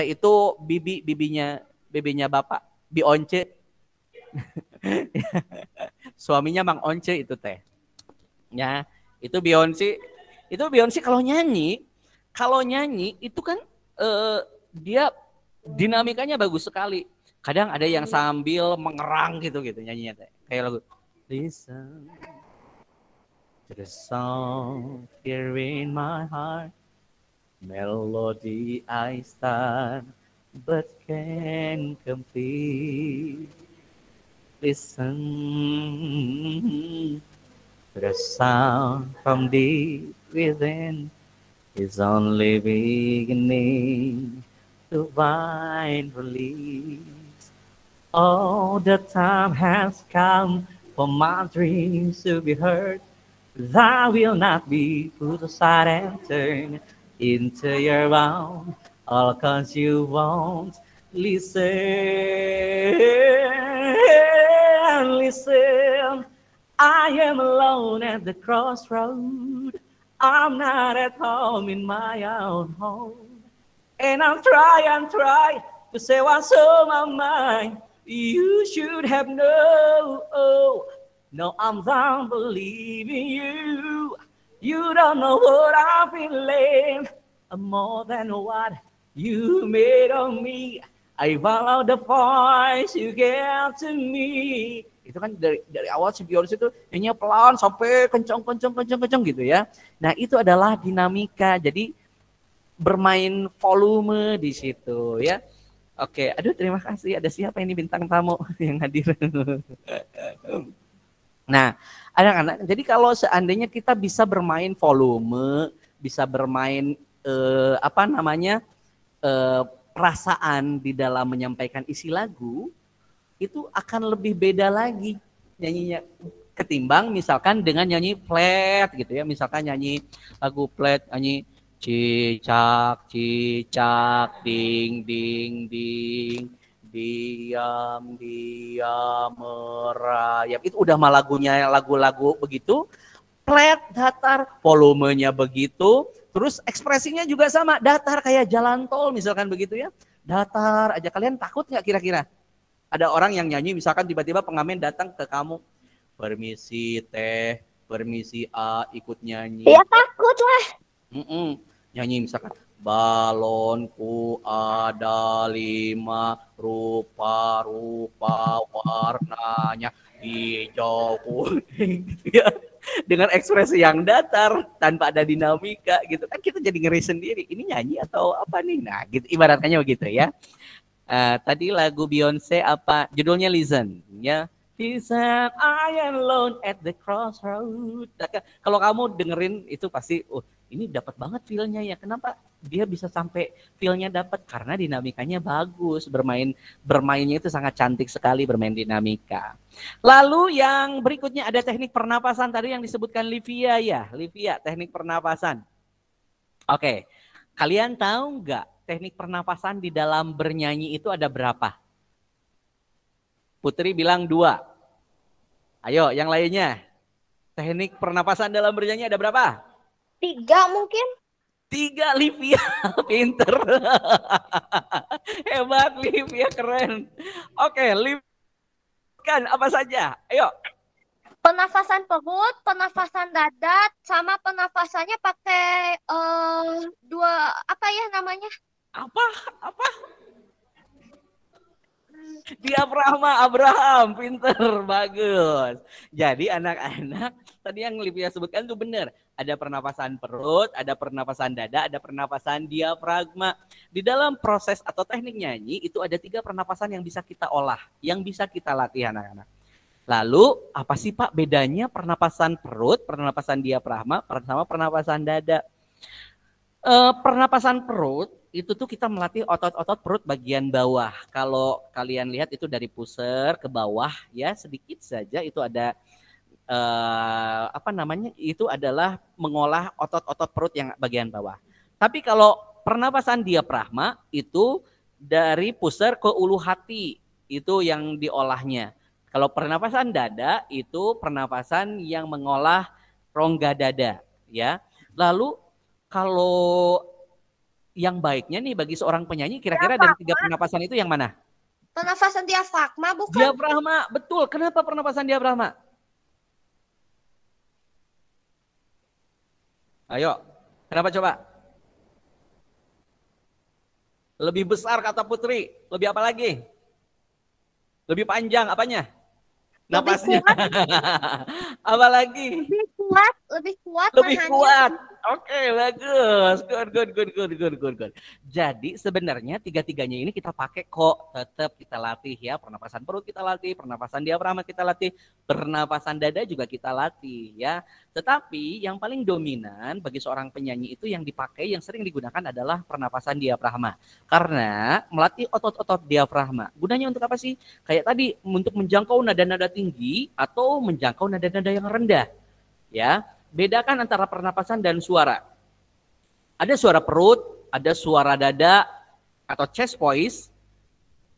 itu bibinya Bapak. Beyonce. Suaminya Mang Once itu teh. Ya, itu Beyonce kalau nyanyi itu kan dia dinamikanya bagus sekali. Kadang ada yang sambil mengerang gitu nyanyinya teh. Kayak lagu Listen to the song here in my heart, melody I start but can't complete. Listen the sound from deep within is only beginning to find release. Oh, the time has come for my dreams to be heard. I will not be put aside and turned into your own, all 'cause you won't listen. I am alone at the crossroad. I'm not at home in my own home. And I'm trying to say what's on my mind. You should have known. No, I'm done believing you. You don't know what I've been feeling. More than what you made of me. I follow the voice you gave to me. Itu kan dari awal si Beyonce itu nyanyi pelan sampai kencang gitu ya. Nah, itu adalah dinamika. Jadi bermain volume di situ ya. Oke, aduh terima kasih. Ada siapa ini bintang tamu yang hadir? Nah, anak-anak, jadi kalau seandainya kita bisa bermain volume, bisa bermain perasaan di dalam menyampaikan isi lagu, itu akan lebih beda lagi nyanyinya ketimbang misalkan dengan nyanyi flat gitu ya. Misalkan nyanyi lagu flat, nyanyi cicak ding ding ding, diam merayap. Itu udah mah lagunya lagu-lagu begitu flat, datar, volumenya begitu, terus ekspresinya juga sama, datar kayak jalan tol misalkan begitu ya. Datar aja. Kalian takut nggak kira-kira? Ada orang yang nyanyi misalkan tiba-tiba pengamen datang ke kamu, permisi teh, permisi A, ikut nyanyi. Ya takut lah. Nyanyi misalkan, balonku ada 5 rupa-rupa warnanya hijau kuning gitu ya. Dengan ekspresi yang datar tanpa ada dinamika gitu kan, kita jadi ngeri sendiri. Ini nyanyi atau apa nih? Nah, gitu ibaratnya begitu ya. Tadi lagu Beyonce apa judulnya? Listen ya. Listen, I am alone at the crossroad. Kalau kamu dengerin itu pasti ini dapat banget feel-nya ya. Kenapa dia bisa sampai feel-nya dapat? Karena dinamikanya bagus. Bermainnya itu sangat cantik sekali, bermain dinamika. Lalu yang berikutnya ada teknik pernapasan tadi yang disebutkan Livia ya. Livia, teknik pernapasan. Oke. Kalian tahu nggak teknik pernapasan di dalam bernyanyi itu ada berapa? Putri bilang 2. Ayo yang lainnya. Teknik pernapasan dalam bernyanyi ada berapa? 3 mungkin. 3, Livia. Pinter. Hebat Livia, keren. Oke, Livia kan apa saja? Ayo. Penafasan perut, penafasan dada, sama penafasannya pakai 2 apa ya namanya? Apa? Diafragma Abraham, pinter, bagus. Jadi anak-anak, tadi yang Livia sebutkan itu benar. Ada pernapasan perut, ada pernapasan dada, ada pernapasan diafragma. Di dalam proses atau teknik nyanyi itu ada 3 pernapasan yang bisa kita olah, yang bisa kita latih anak-anak. Lalu apa sih Pak bedanya pernapasan perut, pernapasan diafragma, sama pernapasan dada? Pernapasan perut itu tuh kita melatih otot-otot perut bagian bawah. Kalau kalian lihat itu dari pusar ke bawah ya, sedikit saja itu ada itu adalah mengolah otot-otot perut yang bagian bawah. Tapi kalau pernapasan diafragma itu dari pusar ke ulu hati, itu yang diolahnya. Kalau pernapasan dada itu pernapasan yang mengolah rongga dada ya. Lalu kalau yang baiknya nih bagi seorang penyanyi kira-kira dari 3 pernapasan itu yang mana? Pernafasan diafragma bukan? Diafragma, betul. Kenapa pernapasan diafragma? Ayo, kenapa coba? Lebih besar kata Putri, lebih apa lagi? Lebih panjang apanya? Napasnya. Apa lagi? Lebih kuat, lebih kuat. Lebih nahannya. kuat. Oke, bagus. Good. Jadi sebenarnya tiga-tiganya ini kita pakai kok. Tetap kita latih ya. Pernapasan perut kita latih, pernapasan diafragma kita latih, pernapasan dada juga kita latih ya. Tetapi yang paling dominan bagi seorang penyanyi itu yang dipakai, yang sering digunakan adalah pernapasan diafragma. Karena melatih otot-otot diafragma. Gunanya untuk apa sih? Kayak tadi untuk menjangkau nada-nada tinggi atau menjangkau nada-nada yang rendah. Ya. Bedakan antara pernapasan dan suara. Ada suara perut, ada suara dada atau chest voice,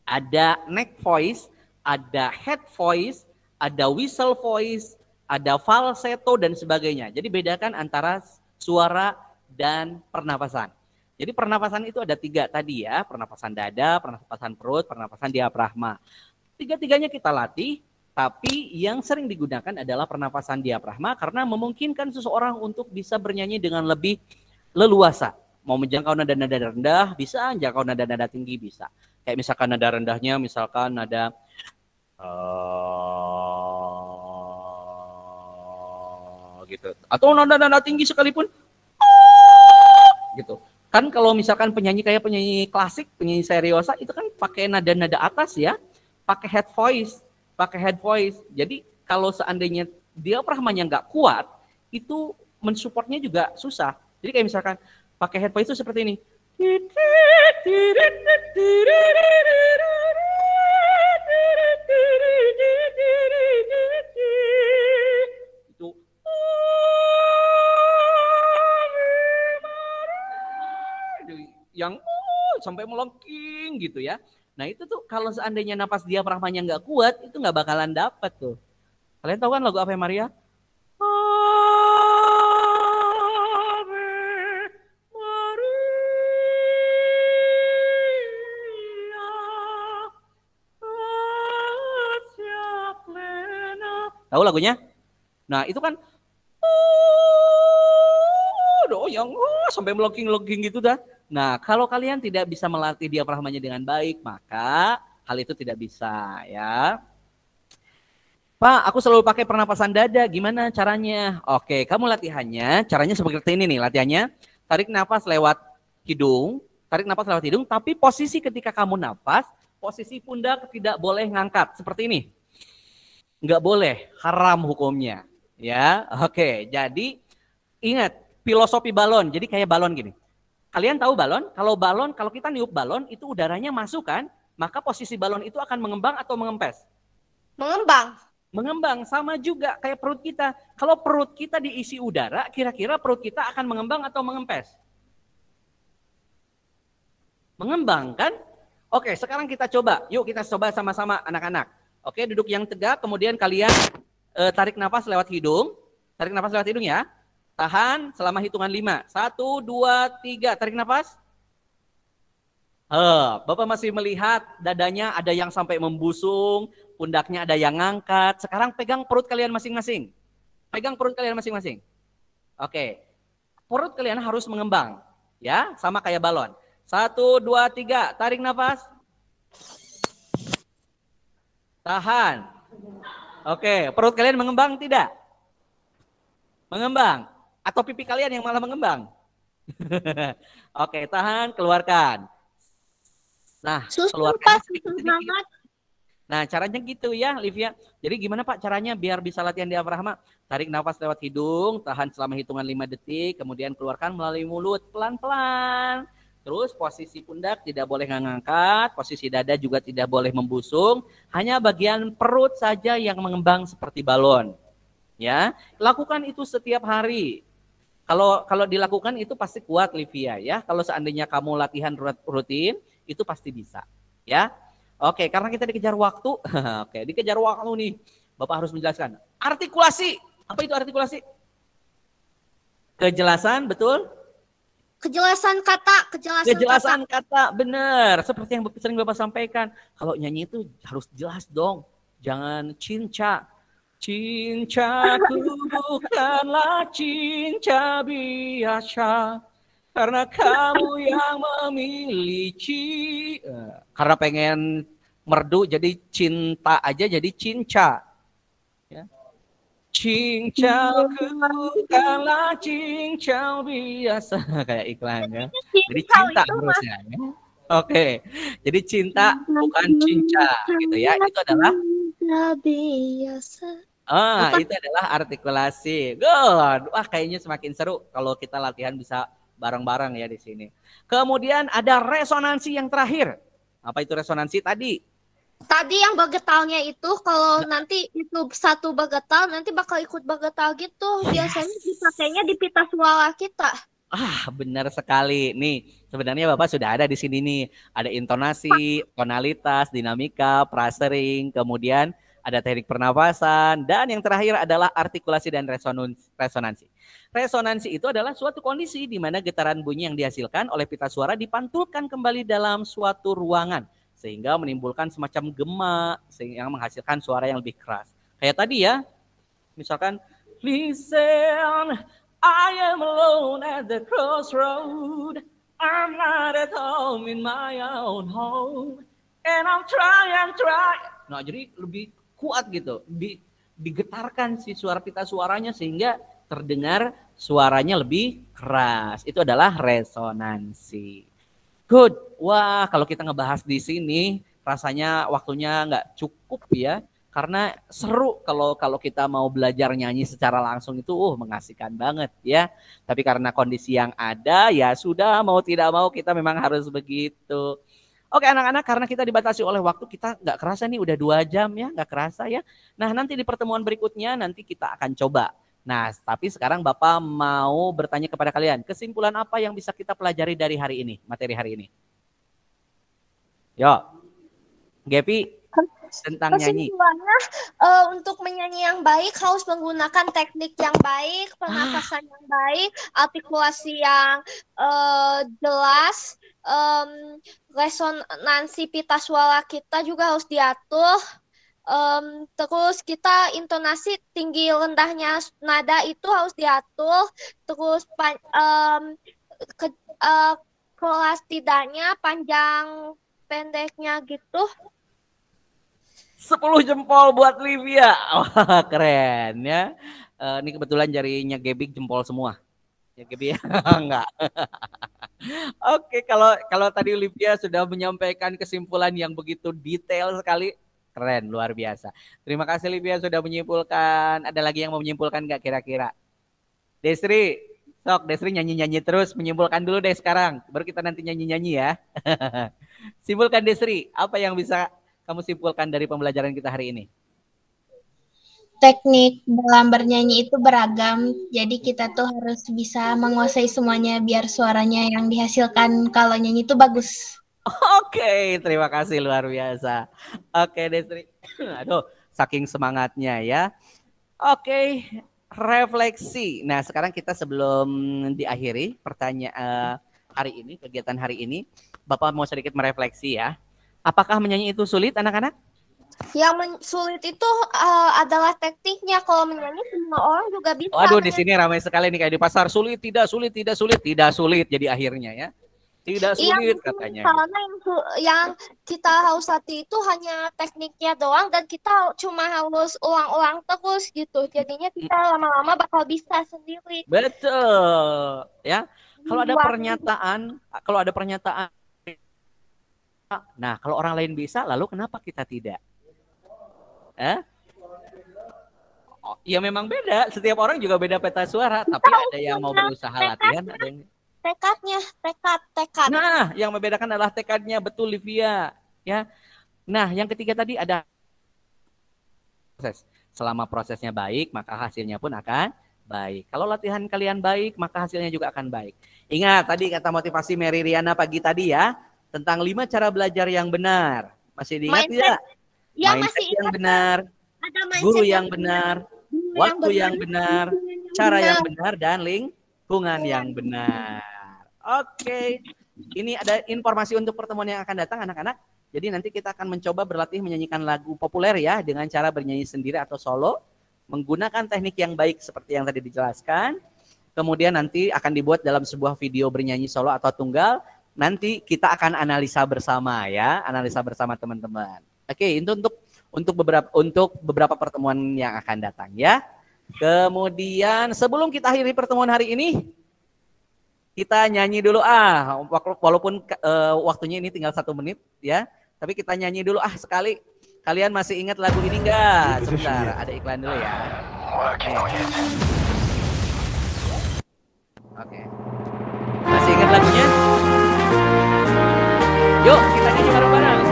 ada neck voice, ada head voice, ada whistle voice, ada falsetto dan sebagainya. Jadi bedakan antara suara dan pernapasan. Jadi pernapasan itu ada 3 tadi ya, pernapasan dada, pernapasan perut, pernapasan diafragma. Tiga-tiganya kita latih. Tapi yang sering digunakan adalah pernapasan diafragma karena memungkinkan seseorang untuk bisa bernyanyi dengan lebih leluasa. Mau menjangkau nada-nada rendah bisa, menjangkau nada-nada tinggi bisa. Kayak misalkan nada rendahnya misalkan nada gitu. Atau nada-nada tinggi sekalipun gitu. Kan kalau misalkan penyanyi kayak penyanyi klasik, penyanyi seriosa itu kan pakai nada-nada atas ya, pakai head voice. Jadi kalau seandainya diafragmanya nggak kuat, itu mensupportnya juga susah. Jadi kayak misalkan pakai head voice itu seperti ini. Itu yang sampai melengking gitu ya. Nah itu tuh kalau seandainya napas diafragmanya nggak kuat, itu nggak bakalan dapat tuh. Kalian tahu kan lagu Ave Maria? Ave Maria, gratia plena. Tahu lagunya? Nah itu kan yang sampai melengking-lengking gitu dah. Nah, kalau kalian tidak bisa melatih diafragmanya dengan baik, maka hal itu tidak bisa ya. Pak, aku selalu pakai pernapasan dada, gimana caranya? Oke, kamu latihannya, caranya seperti ini nih latihannya. Tarik nafas lewat hidung, tapi posisi ketika kamu nafas, posisi pundak tidak boleh ngangkat, seperti ini. Nggak boleh, haram hukumnya. Ya, oke, jadi ingat, filosofi balon, jadi kayak balon gini. Kalian tahu balon? Kalau kita niup balon, itu udaranya masuk kan? Maka posisi balon itu akan mengembang atau mengempes? Mengembang, sama juga kayak perut kita. Kalau perut kita diisi udara, kira-kira perut kita akan mengembang atau mengempes? Mengembang kan? Oke, sekarang kita coba. Yuk kita coba sama-sama anak-anak. Oke, duduk yang tegak, kemudian kalian tarik nafas lewat hidung. Tarik nafas lewat hidung ya. Tahan selama hitungan 5. 1, 2, 3. Tarik nafas. Bapak masih melihat dadanya ada yang sampai membusung, pundaknya ada yang ngangkat. Sekarang pegang perut kalian masing-masing. Oke. Perut kalian harus mengembang. Ya, sama kayak balon. 1, 2, 3. Tarik nafas. Tahan. Oke, perut kalian mengembang tidak? Mengembang. Atau pipi kalian yang malah mengembang? Oke, tahan, keluarkan. Nah, keluarkan. Nah, caranya gitu ya, Livia. Jadi gimana Pak caranya biar bisa latihan diafragma? Tarik nafas lewat hidung, tahan selama hitungan 5 detik, kemudian keluarkan melalui mulut pelan-pelan. Terus posisi pundak tidak boleh ngangkat, posisi dada juga tidak boleh membusung, hanya bagian perut saja yang mengembang seperti balon. Ya, lakukan itu setiap hari. Kalau dilakukan itu pasti kuat Livia ya. Kalau seandainya kamu latihan rutin, itu pasti bisa. Ya. Oke, karena kita dikejar waktu. Oke, dikejar waktu nih. Bapak harus menjelaskan. Artikulasi. Apa itu artikulasi? Kejelasan, betul? Kejelasan kata, Kejelasan kata, benar. Seperti yang sering Bapak sampaikan. Kalau nyanyi itu harus jelas dong. Jangan cinca. Cincaku bukanlah cinta biasa. Karena kamu yang memiliki. Karena pengen merdu jadi cinta aja jadi cinca. Ya. Cincaku bukanlah cinta biasa. Kayak iklan ya. Jadi cinta harusnya. Ya. Oke. Jadi cinta bukan cinca gitu ya. Itu adalah biasa. itu adalah artikulasi. Good. Wah, kayaknya semakin seru kalau kita latihan bisa bareng-bareng ya di sini. Kemudian ada resonansi yang terakhir. Apa itu resonansi tadi? Tadi yang bagetalnya itu kalau nanti itu satu bagetal nanti bakal ikut bagetal gitu. Biasanya dipakainya di pita suara kita. Benar sekali. Nih, sebenarnya Bapak sudah ada di sini nih. Ada intonasi, tonalitas, dinamika, frasering, kemudian ada teknik pernapasan, dan yang terakhir adalah artikulasi dan resonansi. Resonansi itu adalah suatu kondisi di mana getaran bunyi yang dihasilkan oleh pita suara dipantulkan kembali dalam suatu ruangan sehingga menimbulkan semacam gema sehingga menghasilkan suara yang lebih keras. Kayak tadi ya, misalkan listen, I am alone at the crossroad, I'm not at home in my own home, and I'm trying. Nah, jadi lebih kuat gitu, digetarkan si suara pita suaranya sehingga terdengar suaranya lebih keras. Itu adalah resonansi. Good. Wah, kalau kita ngebahas di sini rasanya waktunya nggak cukup ya. Karena seru kalau kita mau belajar nyanyi secara langsung itu mengasihkan banget ya. Tapi karena kondisi yang ada ya sudah mau tidak mau kita memang harus begitu. Oke anak-anak, karena kita dibatasi oleh waktu, kita nggak kerasa nih udah 2 jam ya, nggak kerasa ya. Nah nanti di pertemuan berikutnya nanti kita akan coba. Nah tapi sekarang Bapak mau bertanya kepada kalian, kesimpulan apa yang bisa kita pelajari dari hari ini, materi hari ini? Yo, Gepi, tentang nyanyi. Kesimpulannya untuk menyanyi yang baik harus menggunakan teknik yang baik, pernapasan yang baik, artikulasi yang jelas, resonansi pita suara kita juga harus diatur. Terus kita intonasi tinggi rendahnya nada itu harus diatur. Terus kelas tidaknya panjang pendeknya gitu. 10 jempol buat Livia. Wah, keren ya. Ini kebetulan jarinya Gebik jempol semua. Ya Gebi ya? Enggak. Oke, kalau tadi Livia sudah menyampaikan kesimpulan yang begitu detail sekali, keren, luar biasa. Terima kasih Livia sudah menyimpulkan. Ada lagi yang mau menyimpulkan nggak kira-kira? Desri, sok Desri nyanyi-nyanyi terus, menyimpulkan dulu deh sekarang. Baru kita nanti nyanyi-nyanyi ya. Simpulkan Desri, apa yang bisa kamu simpulkan dari pembelajaran kita hari ini? Teknik dalam bernyanyi itu beragam, jadi kita tuh harus bisa menguasai semuanya biar suaranya yang dihasilkan kalau nyanyi itu bagus. Oke, terima kasih luar biasa. Oke, Desri. Aduh, saking semangatnya ya. Oke, refleksi. Nah, sekarang kita sebelum diakhiri pertanyaan hari ini, kegiatan hari ini, Bapak mau sedikit merefleksi ya. Apakah menyanyi itu sulit, anak-anak? Yang sulit itu adalah tekniknya. Kalau menyanyi semua orang juga bisa. Waduh, di sini ramai sekali nih kayak di pasar. Sulit, tidak sulit, tidak sulit, tidak sulit. Jadi akhirnya ya. Tidak sulit katanya. Karena yang kita harus latih itu hanya tekniknya doang dan kita cuma harus ulang-ulang terus gitu. Jadinya kita lama-lama bakal bisa sendiri. Betul. Ya. Kalau ada pernyataan, nah kalau orang lain bisa, lalu kenapa kita tidak? Ya memang beda. Setiap orang juga beda peta suara. Tapi ada yang mau berusaha latihan, ada yang tekadnya, tekad. Nah, yang membedakan adalah tekadnya, betul Livia. Ya. Nah, yang ketiga tadi ada proses. Selama prosesnya baik, maka hasilnya pun akan baik. Kalau latihan kalian baik, maka hasilnya juga akan baik. Ingat tadi kata motivasi Mary Riana pagi tadi ya, tentang 5 cara belajar yang benar. Masih diingat tidak? Ya, Mindset masih yang ingat, benar, ada mindset guru yang benar, waktu yang benar, cara yang benar, dan lingkungan yang benar. Oke, ini ada informasi untuk pertemuan yang akan datang anak-anak. Jadi nanti kita akan mencoba berlatih menyanyikan lagu populer ya, dengan cara bernyanyi sendiri atau solo, menggunakan teknik yang baik seperti yang tadi dijelaskan. Kemudian nanti akan dibuat dalam sebuah video bernyanyi solo atau tunggal. Nanti kita akan analisa bersama ya, analisa bersama teman-teman. Oke, itu untuk beberapa pertemuan yang akan datang ya. Kemudian sebelum kita akhiri pertemuan hari ini, kita nyanyi dulu walaupun waktunya ini tinggal 1 menit ya, tapi kita nyanyi dulu sekali. Kalian masih ingat lagu ini enggak? Sebentar, ada iklan dulu ya. Oke. Masih ingat lagunya? Yuk, kita nyanyi bareng-bareng.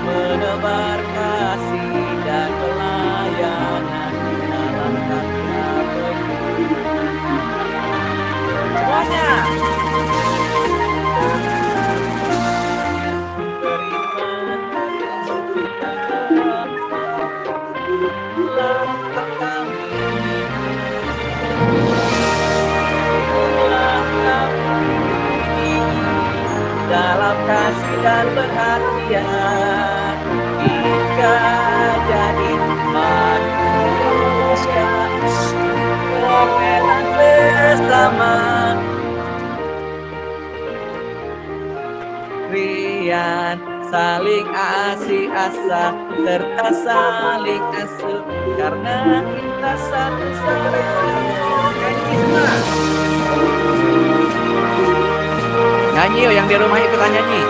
Menebar kasih dan pelayanan dalam tanda penuh. Semuanya. Dalam kasih dan perhatian kita jadi manusia komentar bersama Rian saling asih asa serta saling asuh karena kita satu nyanyi yuk, yang di rumah ikutan nyanyi.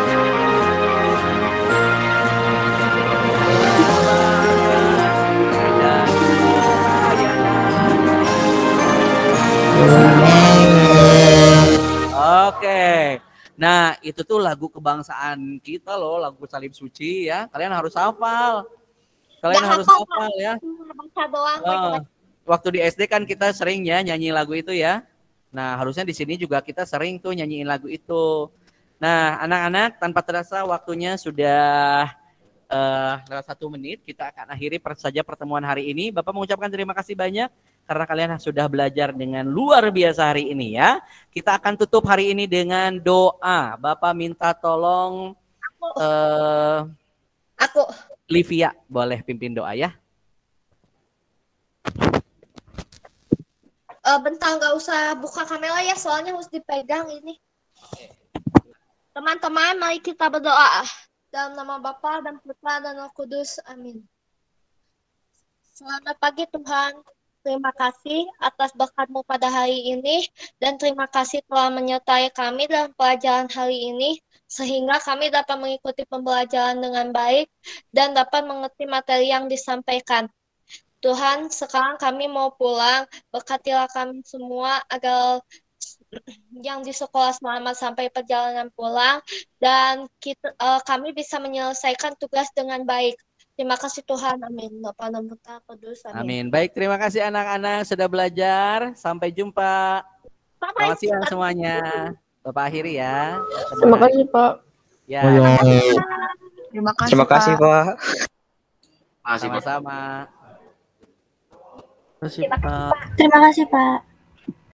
Oke. Nah, itu tuh lagu kebangsaan kita loh, lagu Salib Suci ya. Kalian harus hafal. Ya. Waktu di SD kan kita sering ya nyanyi lagu itu ya. Nah, harusnya di sini juga kita sering tuh nyanyiin lagu itu. Nah, anak-anak, tanpa terasa waktunya sudah lewat 1 menit. Kita akan akhiri saja pertemuan hari ini. Bapak mengucapkan terima kasih banyak karena kalian sudah belajar dengan luar biasa hari ini ya. Kita akan tutup hari ini dengan doa. Bapak minta tolong aku Livia boleh pimpin doa ya. Bentar, nggak usah buka kamera ya, soalnya harus dipegang ini. Teman-teman, mari kita berdoa. Dalam nama Bapa dan Putra dan Roh Kudus. Amin. Selamat pagi Tuhan. Terima kasih atas berkat-Mu pada hari ini. Dan terima kasih telah menyertai kami dalam pelajaran hari ini. Sehingga kami dapat mengikuti pembelajaran dengan baik. Dan dapat mengerti materi yang disampaikan. Tuhan, sekarang kami mau pulang, berkatilah kami semua agar yang di sekolah selamat sampai perjalanan pulang, dan kami bisa menyelesaikan tugas dengan baik. Terima kasih Tuhan, amin. Bapa dan Putra Kudus, amin. Amin. Baik, terima kasih anak-anak sudah belajar. Sampai jumpa. Selamat siang semuanya. Bapak akhiri ya. Terima kasih Pak. Ya. Terima kasih Pak. Sama-sama. Terima kasih Pak. Terima kasih Pak.